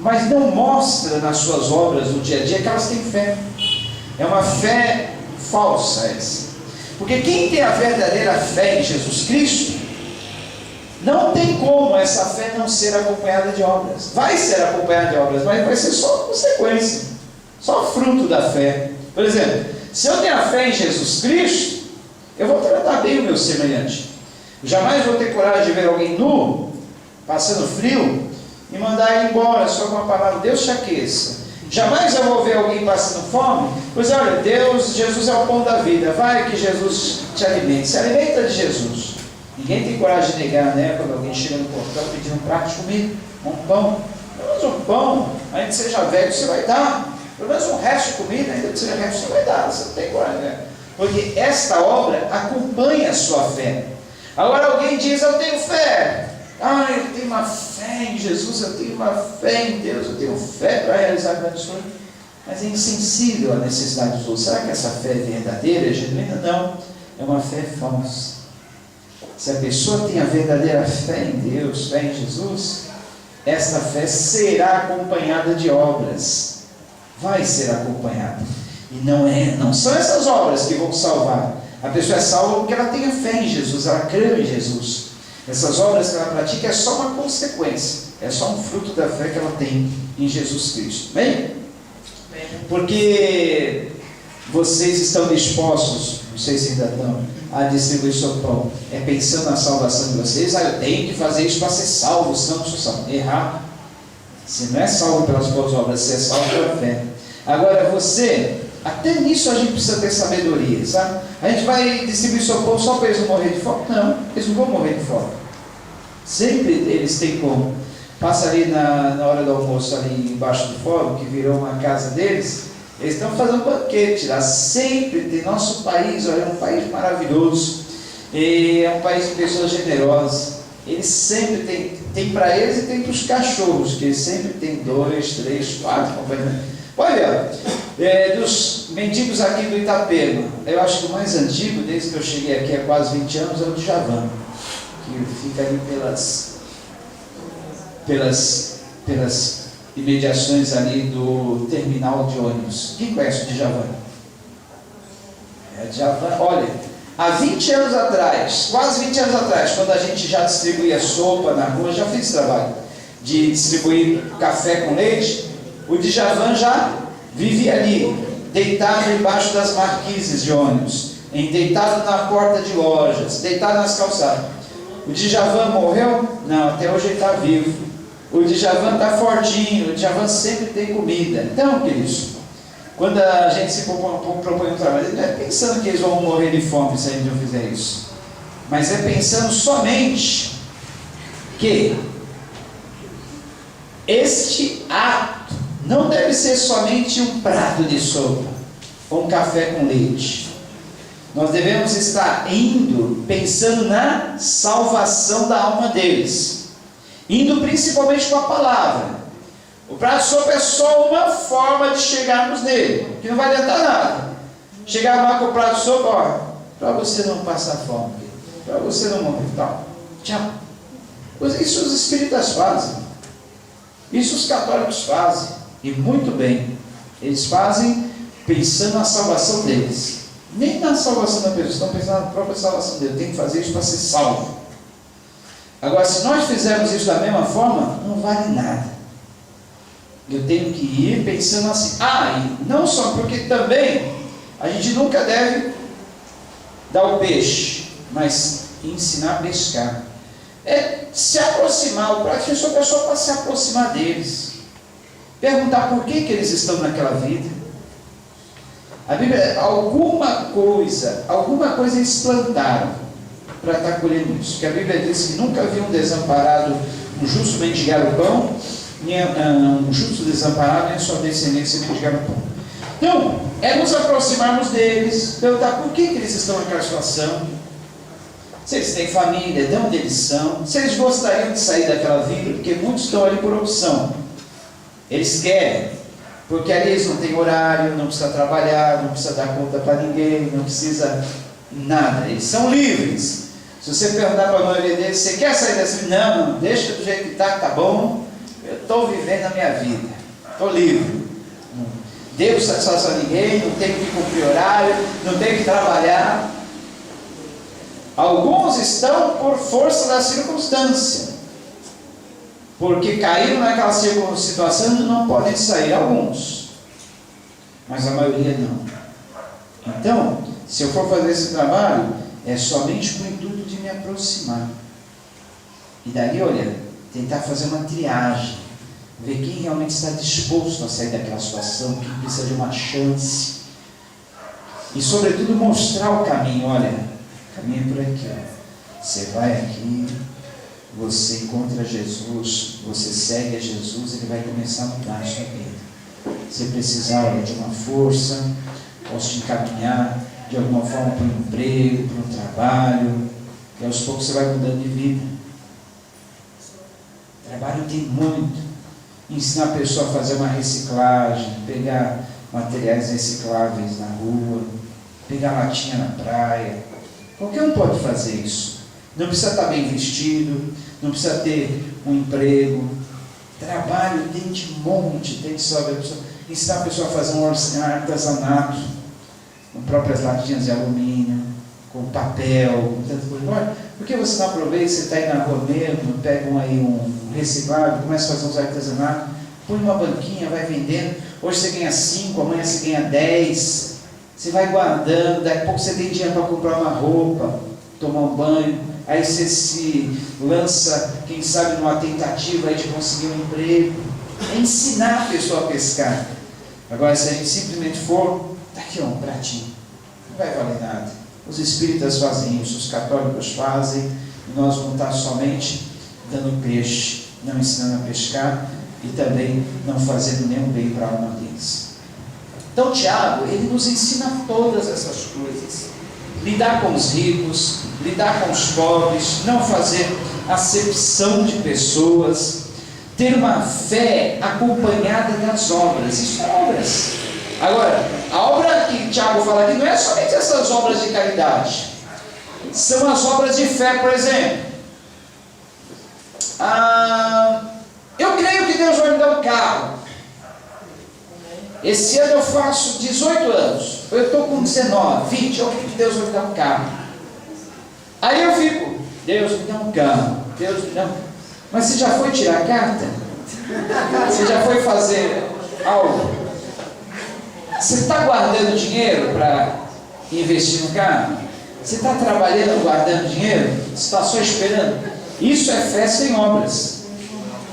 mas não mostra nas suas obras no dia a dia que elas têm fé. É uma fé falsa essa. Porque quem tem a verdadeira fé em Jesus Cristo, não tem como essa fé não ser acompanhada de obras. Vai ser acompanhada de obras, mas vai ser só consequência, só fruto da fé. Por exemplo, se eu tenho a fé em Jesus Cristo, eu vou tratar bem o meu semelhante. Jamais vou ter coragem de ver alguém nu passando frio, e mandar ele embora só com a palavra: Deus te aqueça. Jamais eu vou ver alguém passando fome, pois olha, Jesus é o pão da vida, vai que Jesus te alimente, se alimenta de Jesus. Ninguém tem coragem de negar, né? Quando alguém chega no portão pedindo um prato de comida, um pão, pelo menos um pão, ainda que seja velho, você vai dar. Pelo menos um resto de comida, ainda que seja resto, você vai dar. Você não tem coragem, né? Porque esta obra acompanha a sua fé. Agora alguém diz: eu tenho fé. Eu tenho uma fé em Jesus, eu tenho uma fé em Deus, eu tenho fé para realizar grandes coisas. Mas é insensível à necessidade dos outros. Será que essa fé é verdadeira, é genuína? Não, é uma fé falsa. Se a pessoa tem a verdadeira fé em Deus, fé em Jesus, esta fé será acompanhada de obras. Vai ser acompanhada. E não são essas obras que vão salvar. A pessoa é salva porque ela tem a fé em Jesus, ela crê em Jesus. Essas obras que ela pratica é só uma consequência, é só um fruto da fé que ela tem em Jesus Cristo. Bem? Porque vocês estão dispostos, não sei se ainda estão, a distribuir seu pão, é pensando na salvação de vocês. Eu tenho que fazer isso para ser salvo, senão não sou salvo. Errado. Você não é salvo pelas boas obras, você é salvo pela fé. Agora você, até nisso a gente precisa ter sabedoria, sabe? A gente vai distribuir seu pão só para eles não morrer de fome? Não, eles não vão morrer de fome. Sempre eles têm como. Passa ali na hora do almoço, ali embaixo do fórum, que virou uma casa deles, eles estão fazendo banquete lá. Sempre tem. Nosso país, olha, é um país maravilhoso, e é um país de pessoas generosas. Eles sempre tem para eles e tem para os cachorros, que eles sempre tem 2, 3, 4 companheiros. Olha, dos mendigos aqui do Itapema, eu acho que o mais antigo, desde que eu cheguei aqui há quase 20 anos, é o Djavan, que fica ali pelas imediações ali do terminal de ônibus. Quem conhece o Djavan? Djavan, olha, há 20 anos atrás, quase 20 anos atrás, quando a gente já distribuía sopa na rua, já fiz trabalho de distribuir café com leite, o Djavan já vivia ali, deitado embaixo das marquises de ônibus, deitado na porta de lojas, deitado nas calçadas. O Djavan morreu? Não, até hoje ele está vivo. O Djavan está fortinho, o Djavan sempre tem comida. Então, queridos, quando a gente se propõe um trabalho, não é pensando que eles vão morrer de fome se a gente não fizer isso, mas é pensando somente que este ato não deve ser somente um prato de sopa ou um café com leite. Nós devemos estar indo pensando na salvação da alma deles, indo principalmente com a palavra. O prato de sopa é só uma forma de chegarmos nele, que não vai adiantar nada. Chegar lá com o prato de sopa, para você não passar fome, para você não morrer, tchau. Isso os espíritas fazem, isso os católicos fazem. E muito bem, eles fazem pensando na salvação deles, nem na salvação da pessoa, estão pensando na própria salvação deles. Tem que fazer isso para ser salvo. Agora, se nós fizermos isso da mesma forma, não vale nada. Eu tenho que ir pensando assim. E não só porque também a gente nunca deve dar o peixe, mas ensinar a pescar. É se aproximar, o prato de sopa é só para se aproximar deles. Perguntar por que eles estão naquela vida. A Bíblia, alguma coisa eles plantaram para estar colhendo isso. Porque a Bíblia diz que nunca viu um desamparado, um justo mendigar o pão, nem um justo desamparado, nem a sua descendência mendigar o pão. Então, é nos aproximarmos deles, perguntar por que eles estão naquela situação, se eles têm família, de onde eles são, se eles gostariam de sair daquela vida, porque muitos estão ali por opção. Eles querem, porque ali eles não têm horário, não precisa trabalhar, não precisa dar conta para ninguém, não precisa nada, eles são livres. Se você perguntar para a maioria deles, você quer sair dessa vida? Não, deixa do jeito que está, tá bom, eu estou vivendo a minha vida, estou livre, não devo satisfação a ninguém, não tenho que cumprir horário, não tenho que trabalhar. Alguns estão por força da circunstância, porque caíram naquela situação e não podem sair, alguns, mas a maioria não. Então, se eu for fazer esse trabalho, é somente com o intuito de me aproximar. E daí, olha, tentar fazer uma triagem, ver quem realmente está disposto a sair daquela situação, quem precisa de uma chance, e sobretudo mostrar o caminho. Olha, o caminho é por aqui, ó. Você vai aqui, você encontra Jesus, você segue a Jesus, Ele vai começar a mudar a sua vida. Se precisar, olha, de uma força, posso te encaminhar de alguma forma para um emprego, para um trabalho, e aos poucos você vai mudando de vida. Trabalho tem muito. Ensinar a pessoa a fazer uma reciclagem, pegar materiais recicláveis na rua, pegar latinha na praia. Qualquer um pode fazer isso. Não precisa estar bem vestido, não precisa ter um emprego. Trabalho tem de monte, tem de saber. Ensinar a pessoa a fazer um artesanato, com próprias latinhas de alumínio, com papel, com tanta coisa. Olha, por que você não aproveita, você está aí na rua mesmo, pega aí um reciclável, começa a fazer uns artesanatos, põe uma banquinha, vai vendendo. Hoje você ganha 5, amanhã você ganha 10. Você vai guardando, daqui a pouco você tem dinheiro para comprar uma roupa, tomar um banho. Aí você se lança, quem sabe, numa tentativa aí de conseguir um emprego. É ensinar a pessoa a pescar. Agora, se a gente simplesmente for, está aqui um pratinho, não vai valer nada. Os espíritas fazem isso, os católicos fazem, e nós vamos estar somente dando peixe, não ensinando a pescar e também não fazendo nenhum bem para a alma deles. Então Tiago, ele nos ensina todas essas coisas. Lidar com os ricos, lidar com os pobres, não fazer acepção de pessoas, ter uma fé acompanhada das obras. Isso são obras. Agora, a obra que Tiago fala aqui não é somente essas obras de caridade, são as obras de fé. Por exemplo, eu creio que Deus vai me dar um carro. Esse ano eu faço 18 anos, eu estou com 19, 20, eu creio que Deus vai me dar um carro. Aí eu fico, Deus me dá um carro, Deus me dá um... Mas você já foi tirar a carta? Você já foi fazer algo? Você está guardando dinheiro para investir no carro? Você está trabalhando, guardando dinheiro? Você está só esperando? Isso é fé sem obras.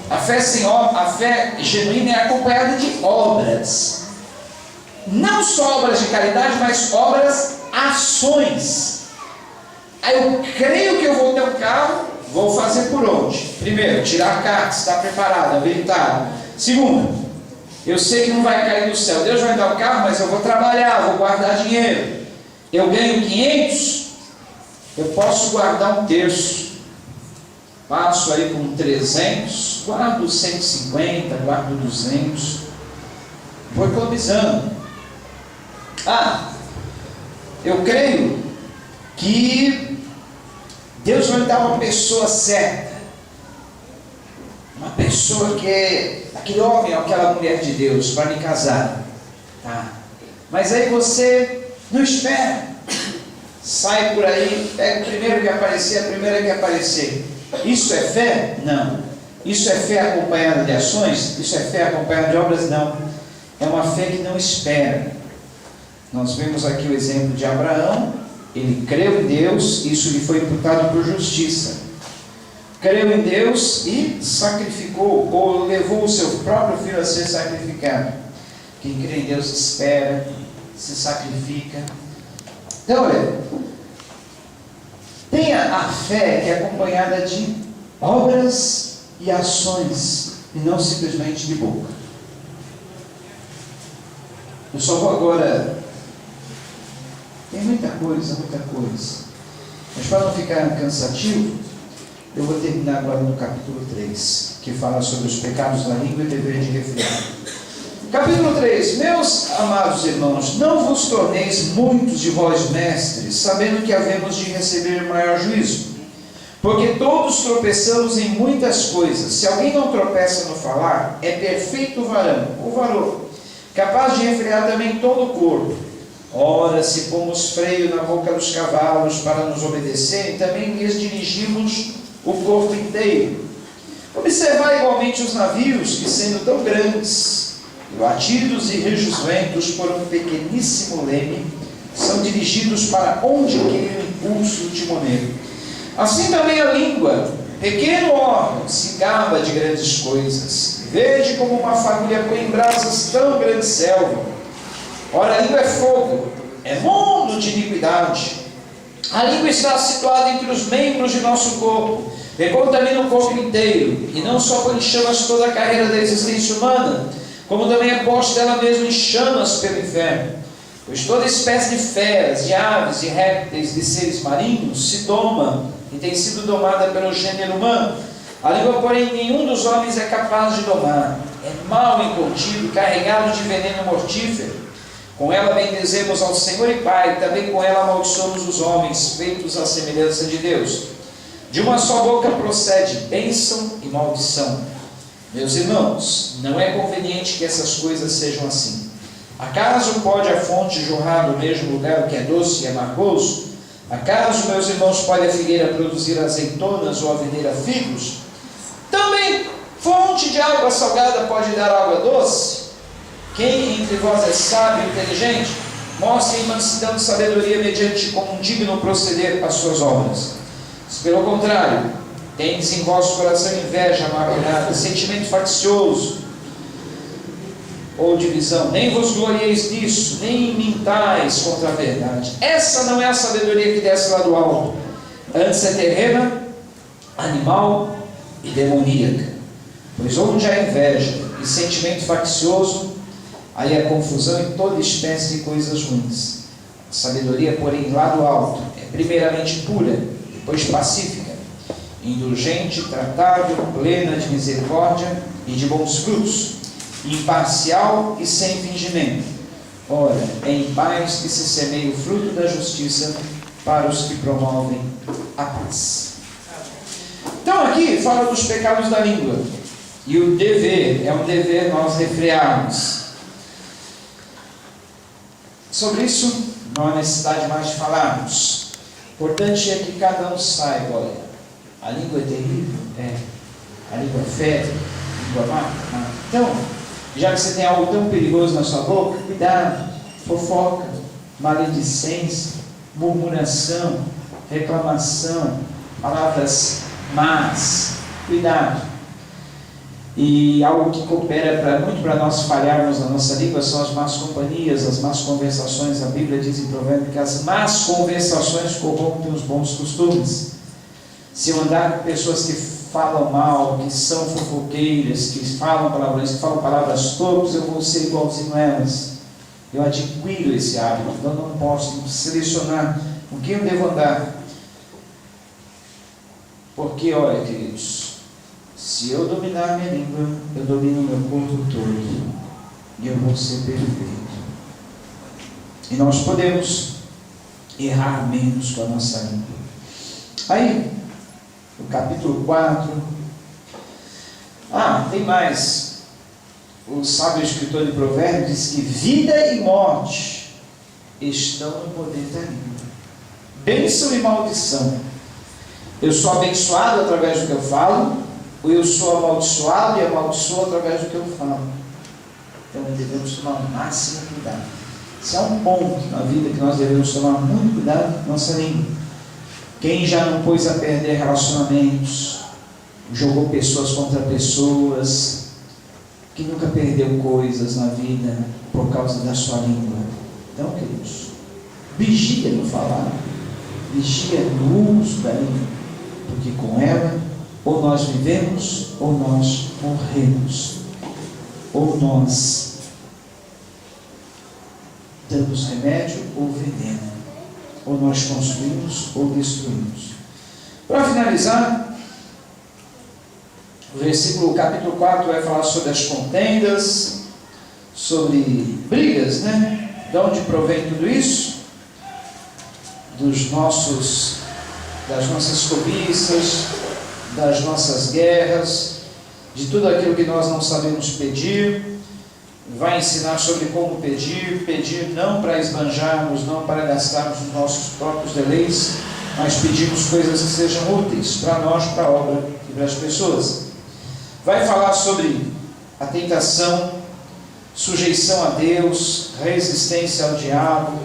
A fé genuína é acompanhada de obras. Não só obras de caridade, mas obras, ações. Aí eu creio que eu vou ter um carro, vou fazer por onde? Primeiro, tirar a carta, está preparado, habilitado. Segundo, eu sei que não vai cair do céu. Deus vai me dar um carro, mas eu vou trabalhar, vou guardar dinheiro. Eu ganho 500, eu posso guardar um terço. Passo aí com 300, guardo 150, guardo 200. Vou economizando. Eu creio que Deus vai me dar uma pessoa certa. Uma pessoa que é aquele homem ou aquela mulher de Deus para me casar. Mas aí você não espera. Sai por aí, pega o primeiro que aparecer, a primeira que aparecer. Isso é fé? Não. Isso é fé acompanhada de ações? Isso é fé acompanhada de obras? Não. É uma fé que não espera. Nós vemos aqui o exemplo de Abraão. Ele creu em Deus, isso lhe foi imputado por justiça. Creu em Deus e sacrificou, ou levou o seu próprio filho a ser sacrificado. Quem crê em Deus espera, se sacrifica. Então, olha, tenha a fé que é acompanhada de obras e ações, e não simplesmente de boca. Eu só vou agora... Tem muita coisa. Mas para não ficar cansativo, eu vou terminar agora no capítulo 3, que fala sobre os pecados da língua e dever de refrear. Capítulo 3. Meus amados irmãos, não vos torneis muitos de vós mestres, sabendo que havemos de receber maior juízo. Porque todos tropeçamos em muitas coisas. Se alguém não tropeça no falar, é perfeito varão, ou varoa, capaz de refrear também todo o corpo. Ora, se pomos freio na boca dos cavalos para nos obedecerem, também lhes dirigimos o corpo inteiro. Observai igualmente os navios, que sendo tão grandes, batidos e rejos ventos por um pequeníssimo leme, são dirigidos para onde quer o impulso do timoneiro. Assim também a língua pequeno homem se gaba de grandes coisas. Vede como uma família põe em brasas tão grande selva. Ora, a língua é fogo, é mundo de iniquidade. A língua está situada entre os membros de nosso corpo, e contamina o corpo inteiro, e não só põe em chamas toda a carreira da existência humana, como também é posta ela mesma em chamas pelo inferno. Pois toda espécie de feras, de aves, de répteis, de seres marinhos se doma e tem sido domada pelo gênero humano. A língua, porém, nenhum dos homens é capaz de domar. É mal incontido, carregado de veneno mortífero. Com ela bendizemos ao Senhor e Pai, também com ela amaldiçoamos os homens, feitos à semelhança de Deus. De uma só boca procede bênção e maldição. Meus irmãos, não é conveniente que essas coisas sejam assim. Acaso pode a fonte jorrar no mesmo lugar o que é doce e amargoso? Acaso, meus irmãos, pode a figueira produzir azeitonas ou a videira figos? Também fonte de água salgada pode dar água doce? Quem entre vós é sábio e inteligente? Mostre em mansidão e sabedoria mediante como um digno proceder às suas obras. Se pelo contrário, tendes em vosso coração inveja amargurada, sentimento faccioso ou divisão, nem vos glorieis disso, nem mintais contra a verdade. Essa não é a sabedoria que desce lá do alto, antes é terrena, animal e demoníaca. Pois onde há inveja e sentimento faccioso, aí há confusão e toda espécie de coisas ruins. A sabedoria, porém, lá do alto, é primeiramente pura, depois pacífica, indulgente, tratável, plena de misericórdia e de bons frutos, imparcial e sem fingimento. Ora, é em paz que se semeia o fruto da justiça para os que promovem a paz. Então aqui fala dos pecados da língua. E o dever, é um dever nós refrearmos. Sobre isso, não há necessidade mais de falarmos. O importante é que cada um saiba, olha, a língua é terrível, a língua é fértil, a língua mata. Então, já que você tem algo tão perigoso na sua boca, cuidado, fofoca, maledicência, murmuração, reclamação, palavras más, cuidado. E algo que coopera muito para nós falharmos na nossa língua são as más companhias, as más conversações. A Bíblia diz em Provérbios que as más conversações corrompem os bons costumes. Se eu andar com pessoas que falam mal, que são fofoqueiras, que falam palavras torpes, eu vou ser igualzinho a elas. Eu adquiro esse hábito, então não posso selecionar com quem eu devo andar. Porque, olha, queridos, se eu dominar a minha língua, eu domino o meu corpo todo, e eu vou ser perfeito. E nós podemos errar menos com a nossa língua. Aí, no capítulo 4, tem mais. O sábio escritor de Provérbios diz que vida e morte estão no poder da língua. Bênção e maldição. Eu sou abençoado através do que eu falo, ou eu sou amaldiçoado e amaldiçoo através do que eu falo. Então devemos tomar o máximo cuidado. Esse é um ponto na vida que nós devemos tomar muito cuidado, nossa língua. Quem já não pôs a perder relacionamentos, jogou pessoas contra pessoas, que nunca perdeu coisas na vida por causa da sua língua. Então, queridos, vigia no falar, vigia no uso da língua, porque com ela ou nós vivemos ou nós morremos, ou nós damos remédio ou veneno, ou nós construímos ou destruímos. Para finalizar, o capítulo 4 vai falar sobre as contendas, sobre brigas, né? De onde provém tudo isso? Das nossas cobiças, das nossas guerras, de tudo aquilo que nós não sabemos pedir. Vai ensinar sobre como pedir não para esbanjarmos, não para gastarmos os nossos próprios deleites, mas pedirmos coisas que sejam úteis para nós, para a obra e para as pessoas. Vai falar sobre a tentação, sujeição a Deus, resistência ao diabo.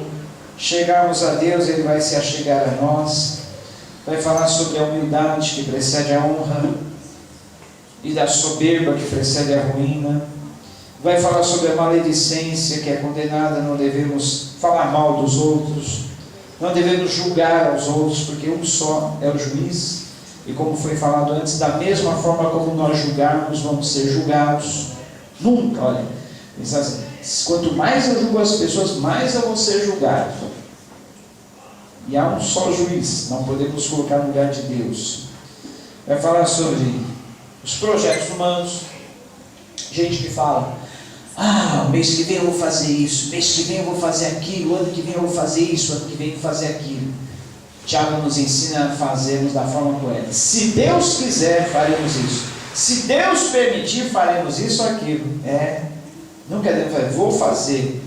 Chegarmos a Deus, Ele vai se achegar a nós. vai falar sobre a humildade que precede a honra e da soberba que precede a ruína. Vai falar sobre a maledicência que é condenada. Não devemos falar mal dos outros, não devemos julgar aos outros, porque um só é o juiz. E como foi falado antes, da mesma forma como nós julgarmos, vamos ser julgados. Nunca, olha, assim, quanto mais eu julgo as pessoas, mais eu vou ser julgado. E há um só juiz, não podemos colocar no lugar de Deus. Vai falar sobre os projetos humanos. Gente que fala: mês que vem eu vou fazer isso, mês que vem eu vou fazer aquilo, ano que vem eu vou fazer isso, ano que vem eu vou fazer aquilo. Tiago nos ensina a fazermos da forma correta. Se Deus quiser, faremos isso. Se Deus permitir, faremos isso ou aquilo. Nunca devemos fazer,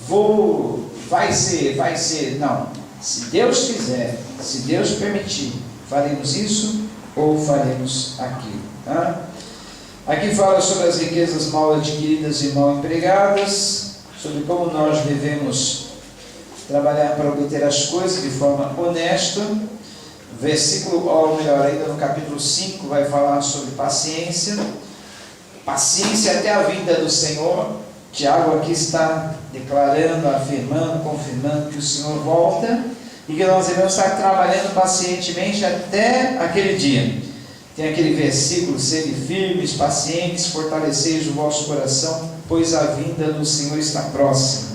vou fazer, vai ser. Não. Se Deus quiser, se Deus permitir, faremos isso ou faremos aquilo. Tá? Aqui fala sobre as riquezas mal adquiridas e mal empregadas, sobre como nós devemos trabalhar para obter as coisas de forma honesta. Versículo, ou melhor ainda, no capítulo 5, vai falar sobre paciência. Paciência até a vinda do Senhor. Tiago aqui está declarando, afirmando, confirmando que o Senhor volta e que nós devemos estar trabalhando pacientemente até aquele dia. Tem aquele versículo: sede firmes, pacientes, fortaleceis o vosso coração, pois a vinda do Senhor está próxima.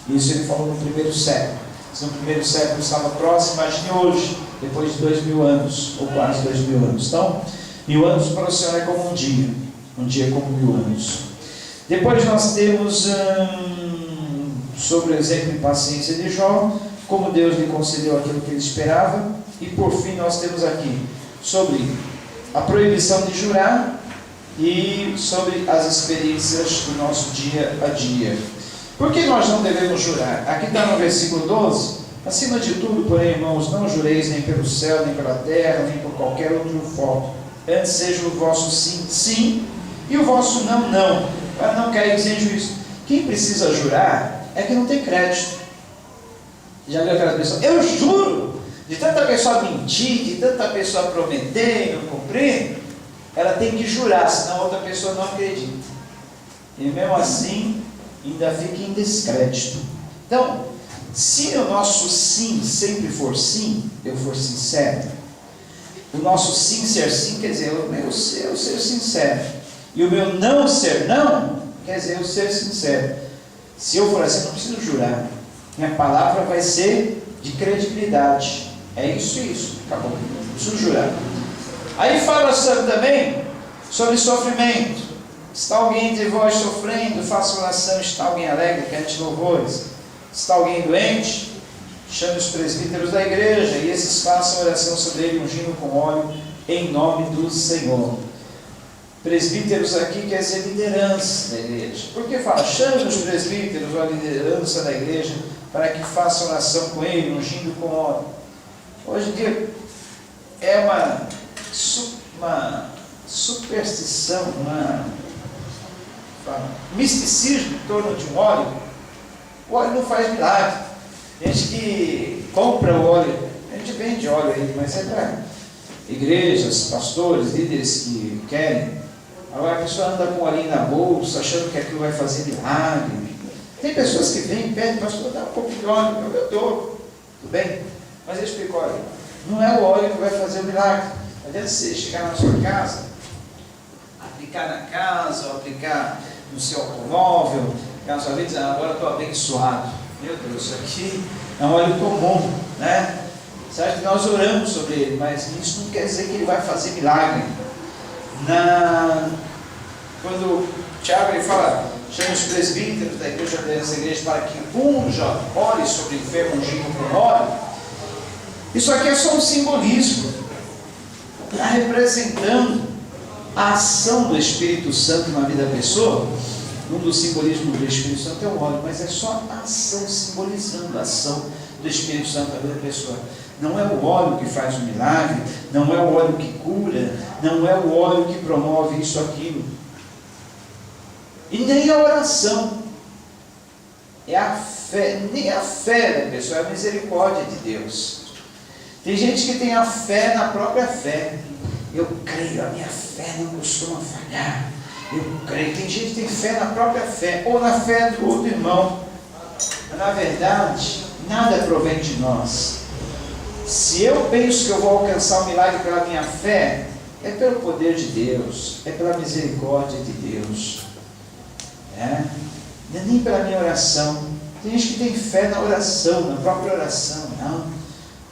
Isso ele falou no primeiro século. Se no primeiro século estava próximo, imagine hoje, depois de 2000 anos, ou quase 2000 anos. Então, 1000 anos para o Senhor é como um dia como 1000 anos. Depois nós temos sobre o exemplo de paciência de Jó, como Deus lhe concedeu aquilo que ele esperava. E por fim nós temos aqui sobre a proibição de jurar e sobre as experiências do nosso dia a dia. Por que nós não devemos jurar? Aqui está no versículo 12: acima de tudo, porém, irmãos, não jureis nem pelo céu, nem pela terra, nem por qualquer outro voto. Antes seja o vosso sim, sim, e o vosso não, não, para não cair sem juízo. Quem precisa jurar é que não tem crédito. Já viu aquela pessoa? Eu juro! De tanta pessoa mentir, de tanta pessoa prometer e não cumprir, ela tem que jurar, senão a outra pessoa não acredita. E mesmo assim, ainda fica em descrédito. Então, se o nosso sim sempre for sim, eu for sincero, o nosso sim ser sim quer dizer o meu ser sincero, e o meu não ser não quer dizer eu ser sincero. Se eu for assim, não preciso jurar, minha palavra vai ser de credibilidade. É isso e isso, acabou, não preciso jurar. Aí fala também sobre sofrimento. Está alguém entre vós sofrendo, faça oração. Está alguém alegre, cante louvores. Está alguém doente, chame os presbíteros da igreja, e esses façam oração sobre ele, ungindo com óleo, em nome do Senhor. Presbíteros aqui quer dizer liderança da igreja. Por que fala? Chame os presbíteros, ou a liderança da igreja, para que façam oração com ele, ungindo com óleo. Hoje em dia é uma superstição, misticismo em torno de um óleo. O óleo não faz milagre. Gente que compra o óleo, a gente vende óleo aí, mas é para igrejas, pastores, líderes que querem. Agora a pessoa anda com o olhinho na bolsa, achando que aquilo vai fazer milagre. Tem pessoas que vêm e pedem: pastor, dá um pouco de óleo. Eu dou, tudo bem. Mas eu explico: olha, não é o óleo que vai fazer o milagre. Não adianta você chegar na sua casa, aplicar na casa, ou aplicar no seu automóvel, na sua vida, dizer: agora eu estou abençoado. Meu Deus, isso aqui é um óleo comum, né? Você acha que nós oramos sobre ele, mas isso não quer dizer que ele vai fazer milagre. Quando o Tiago ele fala: chame os presbíteros da igreja dessa igreja para que unja, ore sobre o enfermo, ungindo com óleo. Isso aqui é só um simbolismo, está representando a ação do Espírito Santo na vida da pessoa. Um dos simbolismos do Espírito Santo é o óleo, mas é só a ação, simbolizando a ação do Espírito Santo na vida da pessoa. Não é o óleo que faz o milagre, não é o óleo que cura, não é o óleo que promove isso, aquilo. E nem a oração. É a fé, nem a fé da pessoa, é a misericórdia de Deus. Tem gente que tem a fé na própria fé. Eu creio, a minha fé não costuma falhar. Eu creio. Tem gente que tem fé na própria fé, ou na fé do outro irmão. Mas, na verdade, nada provém de nós. Se eu penso que eu vou alcançar o milagre pela minha fé, é pelo poder de Deus, é pela misericórdia de Deus. Não é nem pela minha oração. Tem gente que tem fé na oração, na própria oração. Não,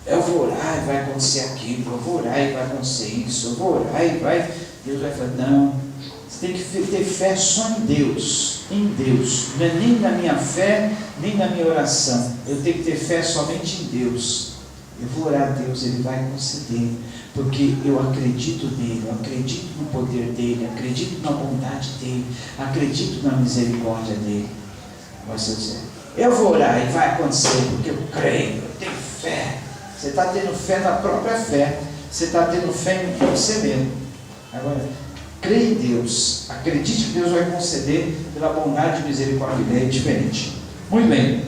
eu vou orar e vai acontecer aquilo, eu vou orar e vai acontecer isso, eu vou orar e vai... Deus vai falar, não, você tem que ter fé só em Deus, não é nem na minha fé, nem na minha oração. Eu tenho que ter fé somente em Deus. Eu vou orar a Deus, Ele vai conceder, porque eu acredito nele, eu acredito no poder dele, acredito na bondade dele, acredito na misericórdia dele. Agora você dizer, eu vou orar e vai acontecer, porque eu creio, eu tenho fé. Você está tendo fé na própria fé, você está tendo fé em você mesmo. Agora, creia em Deus, acredite que Deus vai conceder pela bondade e misericórdia dele, é diferente. Muito bem.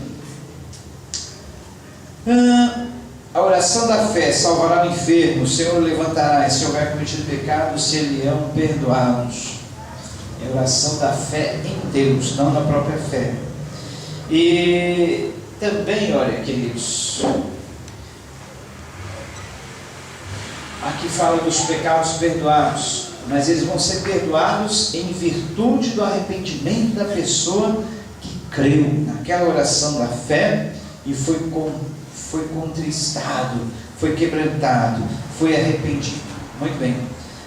A oração da fé salvará o enfermo, o Senhor o levantará, e se houver cometido pecado, ser-lhe-ão perdoados. É a oração da fé em Deus, não da própria fé. E também, olha, queridos, aqui fala dos pecados perdoados, mas eles vão ser perdoados em virtude do arrependimento da pessoa que creu naquela oração da fé e foi contristado, foi quebrantado, foi arrependido. Muito bem.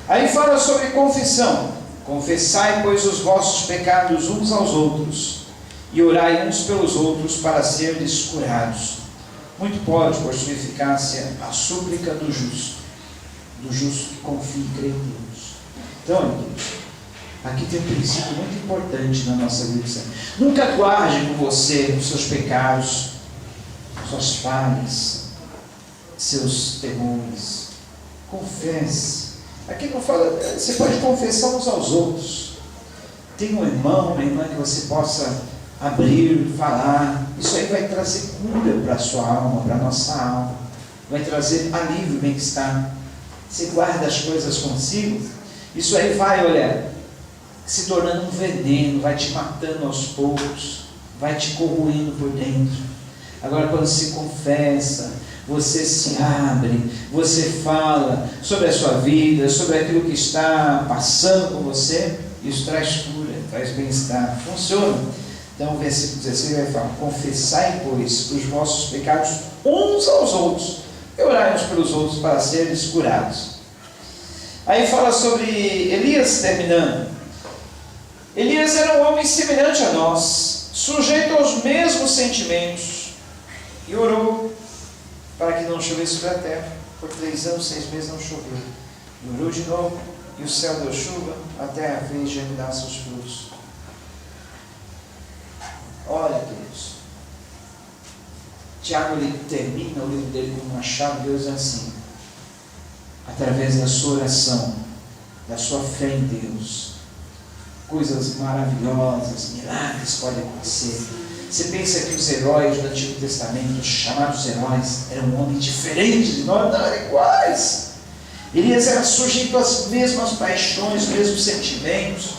Aí fala sobre confissão. Confessai, pois, os vossos pecados uns aos outros, e orai uns pelos outros para serdes curados. Muito pode, por sua eficácia, a súplica do justo que confia e crê em Deus. Então, aqui tem um princípio muito importante na nossa vida. Nunca guarde com você os seus pecados, suas falhas, seus temores. Confesse. Aqui não fala, você pode confessar uns aos outros. Tem um irmão, uma irmã que você possa abrir, falar. Isso aí vai trazer cura para a sua alma, para a nossa alma. Vai trazer alívio, bem-estar. Você guarda as coisas consigo, isso aí vai, olha, se tornando um veneno, vai te matando aos poucos, vai te corroendo por dentro. Agora, quando se confessa, você se abre, você fala sobre a sua vida, sobre aquilo que está passando com você, isso traz cura, traz bem-estar, funciona. Então o versículo 16 vai falar, confessai, pois, os vossos pecados uns aos outros, e orai uns pelos outros para serem curados. Aí fala sobre Elias, terminando. Elias era um homem semelhante a nós, sujeito aos mesmos sentimentos, e orou para que não chovesse sobre a terra. Por 3 anos, 6 meses não choveu. E orou de novo, e o céu deu chuva, a terra fez germinar seus frutos. Olha, queridos, Tiago, ele termina o livro dele com uma chave de Deus assim: através da sua oração, da sua fé em Deus, coisas maravilhosas, milagres podem acontecer. Você pensa que os heróis do Antigo Testamento, os chamados heróis, eram homens diferentes de nós? Não, eram iguais. Elias era sujeito às mesmas paixões, os mesmos sentimentos,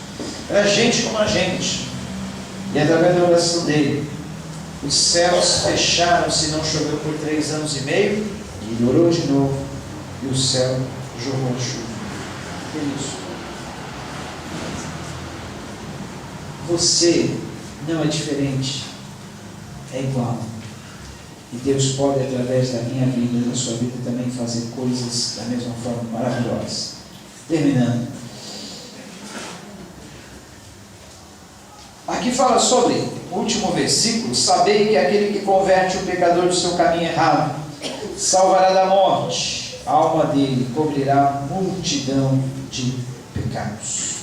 era gente como a gente. E através da oração dele, os céus fecharam-se e não choveu por 3 anos e meio, e ele orou de novo, e o céu jogou a chuva. Por isso, você não é diferente, é igual. E Deus pode, através da minha vida e da sua vida, também fazer coisas da mesma forma maravilhosas. Terminando. Aqui fala sobre o último versículo: sabei que aquele que converte o pecador do seu caminho errado salvará da morte, a alma dele cobrirá multidão de pecados.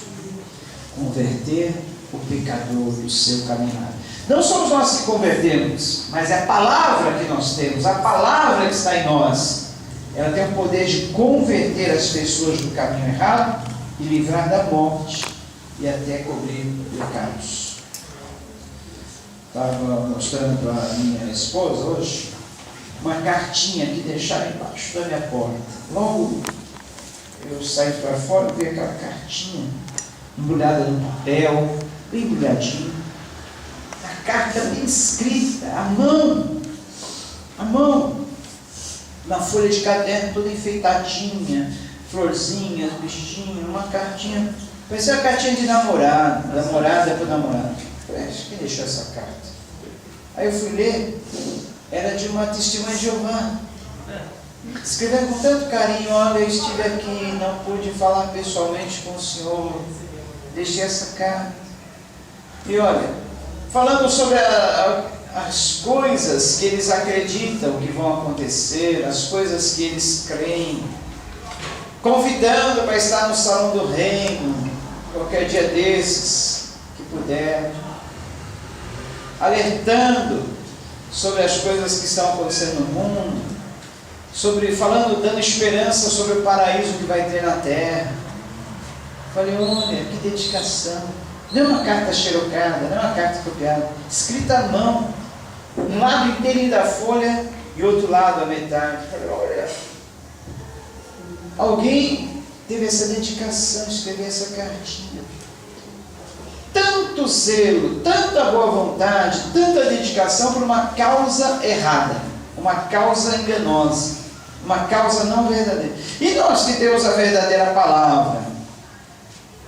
Converter o pecador do seu caminho errado. Não somos nós que convertemos, mas é a palavra que nós temos, a palavra que está em nós. Ela tem o poder de converter as pessoas do caminho errado e livrar da morte e até cobrir pecados. Estava mostrando para a minha esposa hoje uma cartinha que deixaram embaixo da minha porta. Logo eu saí para fora e vi aquela cartinha embrulhada no papel, bem embrulhadinho. A carta bem escrita, à mão, na folha de caderno toda enfeitadinha, florzinhas, bichinho, uma cartinha, parecia uma cartinha de namorado, namorada para o namorado. Falei, quem deixou essa carta? Aí eu fui ler, era de uma testemunha de Jeová. Escrevendo com tanto carinho, olha, eu estive aqui, não pude falar pessoalmente com o senhor, deixei essa carta. E olha, falando sobre as coisas que eles acreditam que vão acontecer, as coisas que eles creem, convidando para estar no salão do reino, qualquer dia desses, que puder, alertando sobre as coisas que estão acontecendo no mundo, dando esperança sobre o paraíso que vai ter na terra. Falei, olha, que dedicação. Não é uma carta xerocada, não é uma carta copiada, escrita à mão, um lado inteirinho da folha e outro lado a metade. Falei, olha, alguém teve essa dedicação de escrever essa cartinha. Tanto zelo, tanta boa vontade, tanta dedicação por uma causa errada, uma causa enganosa, uma causa não verdadeira. E nós que temos a verdadeira palavra,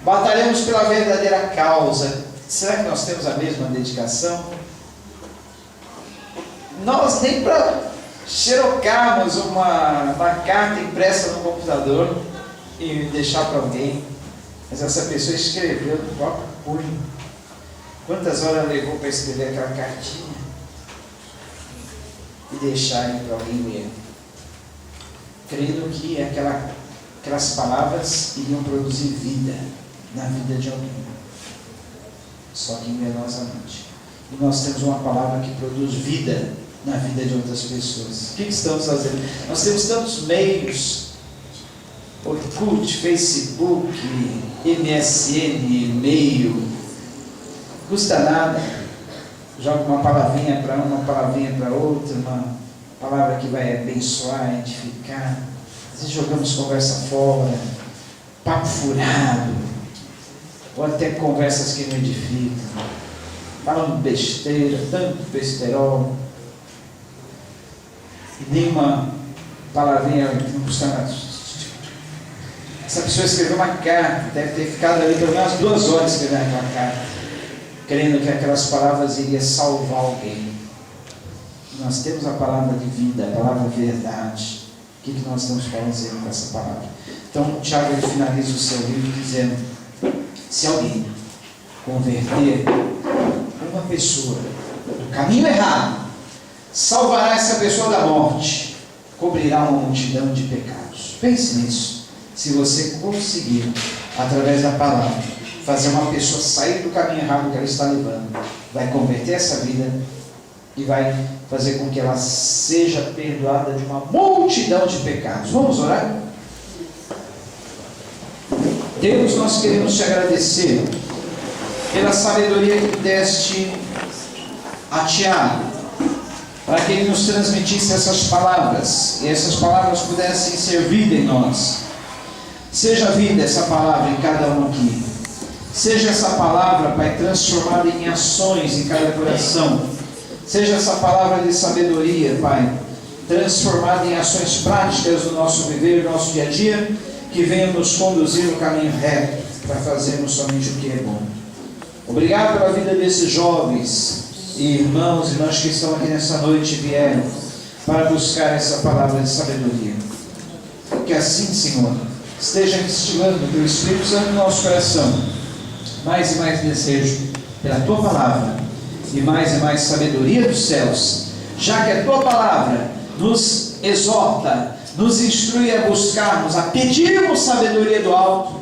batalhamos pela verdadeira causa, será que nós temos a mesma dedicação? Nós nem para xerocarmos uma carta impressa no computador e deixar para alguém, mas essa pessoa escreveu do próprio punho. Quantas horas levou para escrever aquela cartinha e deixar aí para alguém ler? Crendo que aquelas palavras iriam produzir vida na vida de alguém, só que enganosamente. E nós temos uma palavra que produz vida na vida de outras pessoas. O que estamos fazendo? Nós temos tantos meios, Orkut, Facebook, MSN, e-mail, custa nada, joga uma palavrinha para uma palavrinha para outra, uma palavra que vai abençoar, edificar. Às vezes jogamos conversa fora, papo furado, ou até conversas que não edificam, falando besteira, tanto besterol, e nem uma palavrinha que não custa nada. Essa pessoa escreveu uma carta, deve ter ficado ali pelo menos 2 horas escrevendo aquela carta, crendo que aquelas palavras iriam salvar alguém. Nós temos a palavra de vida, a palavra de verdade. O que nós estamos fazendo com essa palavra? Então, Tiago ele finaliza o seu livro dizendo: se alguém converter uma pessoa do caminho errado, salvará essa pessoa da morte, cobrirá uma multidão de pecados. Pense nisso. Se você conseguir, através da palavra, fazer uma pessoa sair do caminho errado que ela está levando, vai converter essa vida e vai fazer com que ela seja perdoada de uma multidão de pecados. Vamos orar? Deus, nós queremos te agradecer pela sabedoria que deste a Tiago, para que ele nos transmitisse essas palavras, e essas palavras pudessem ser vida em nós. Seja vida essa palavra em cada um aqui. Seja essa palavra, Pai, transformada em ações em cada coração. Seja essa palavra de sabedoria, Pai, transformada em ações práticas do nosso viver, do nosso dia a dia, que venha nos conduzir no caminho reto, para fazermos somente o que é bom. Obrigado pela vida desses jovens e irmãos e irmãs que estão aqui nessa noite e vieram para buscar essa palavra de sabedoria. Que assim, Senhor, esteja instilando o Teu Espírito Santo no nosso coração mais e mais desejo pela Tua palavra e mais sabedoria dos céus, já que a Tua palavra nos exorta, nos instrui a buscarmos, a pedirmos sabedoria do alto.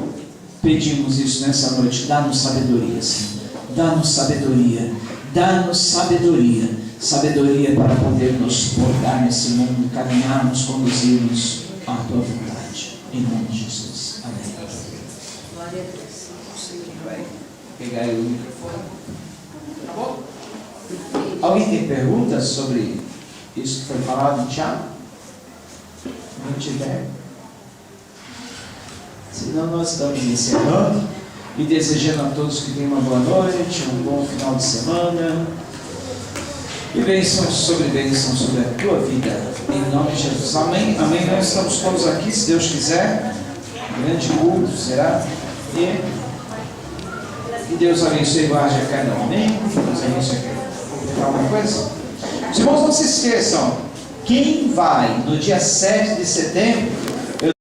Pedimos isso nessa noite. Dá-nos sabedoria, Senhor. Dá-nos sabedoria. Dá-nos sabedoria. Sabedoria para podermos portar nesse mundo, caminharmos, conduzirmos à Tua vontade. Em nome de Jesus. Amém. Glória a Deus. Vai pegar aí o microfone. Tá bom? Alguém tem perguntas sobre isso que foi falado em Tiago? Não tiver. Senão nós estamos encerrando e desejando a todos que tenham uma boa noite, um bom final de semana e bênçãos sobre a tua vida, em nome de Jesus. Amém? Amém. Nós estamos todos aqui, se Deus quiser. Grande culto será. E que Deus abençoe e guarde a cada um. Amém? Deus abençoe. Alguma coisa? Os irmãos, não se esqueçam, quem vai no dia 7 de setembro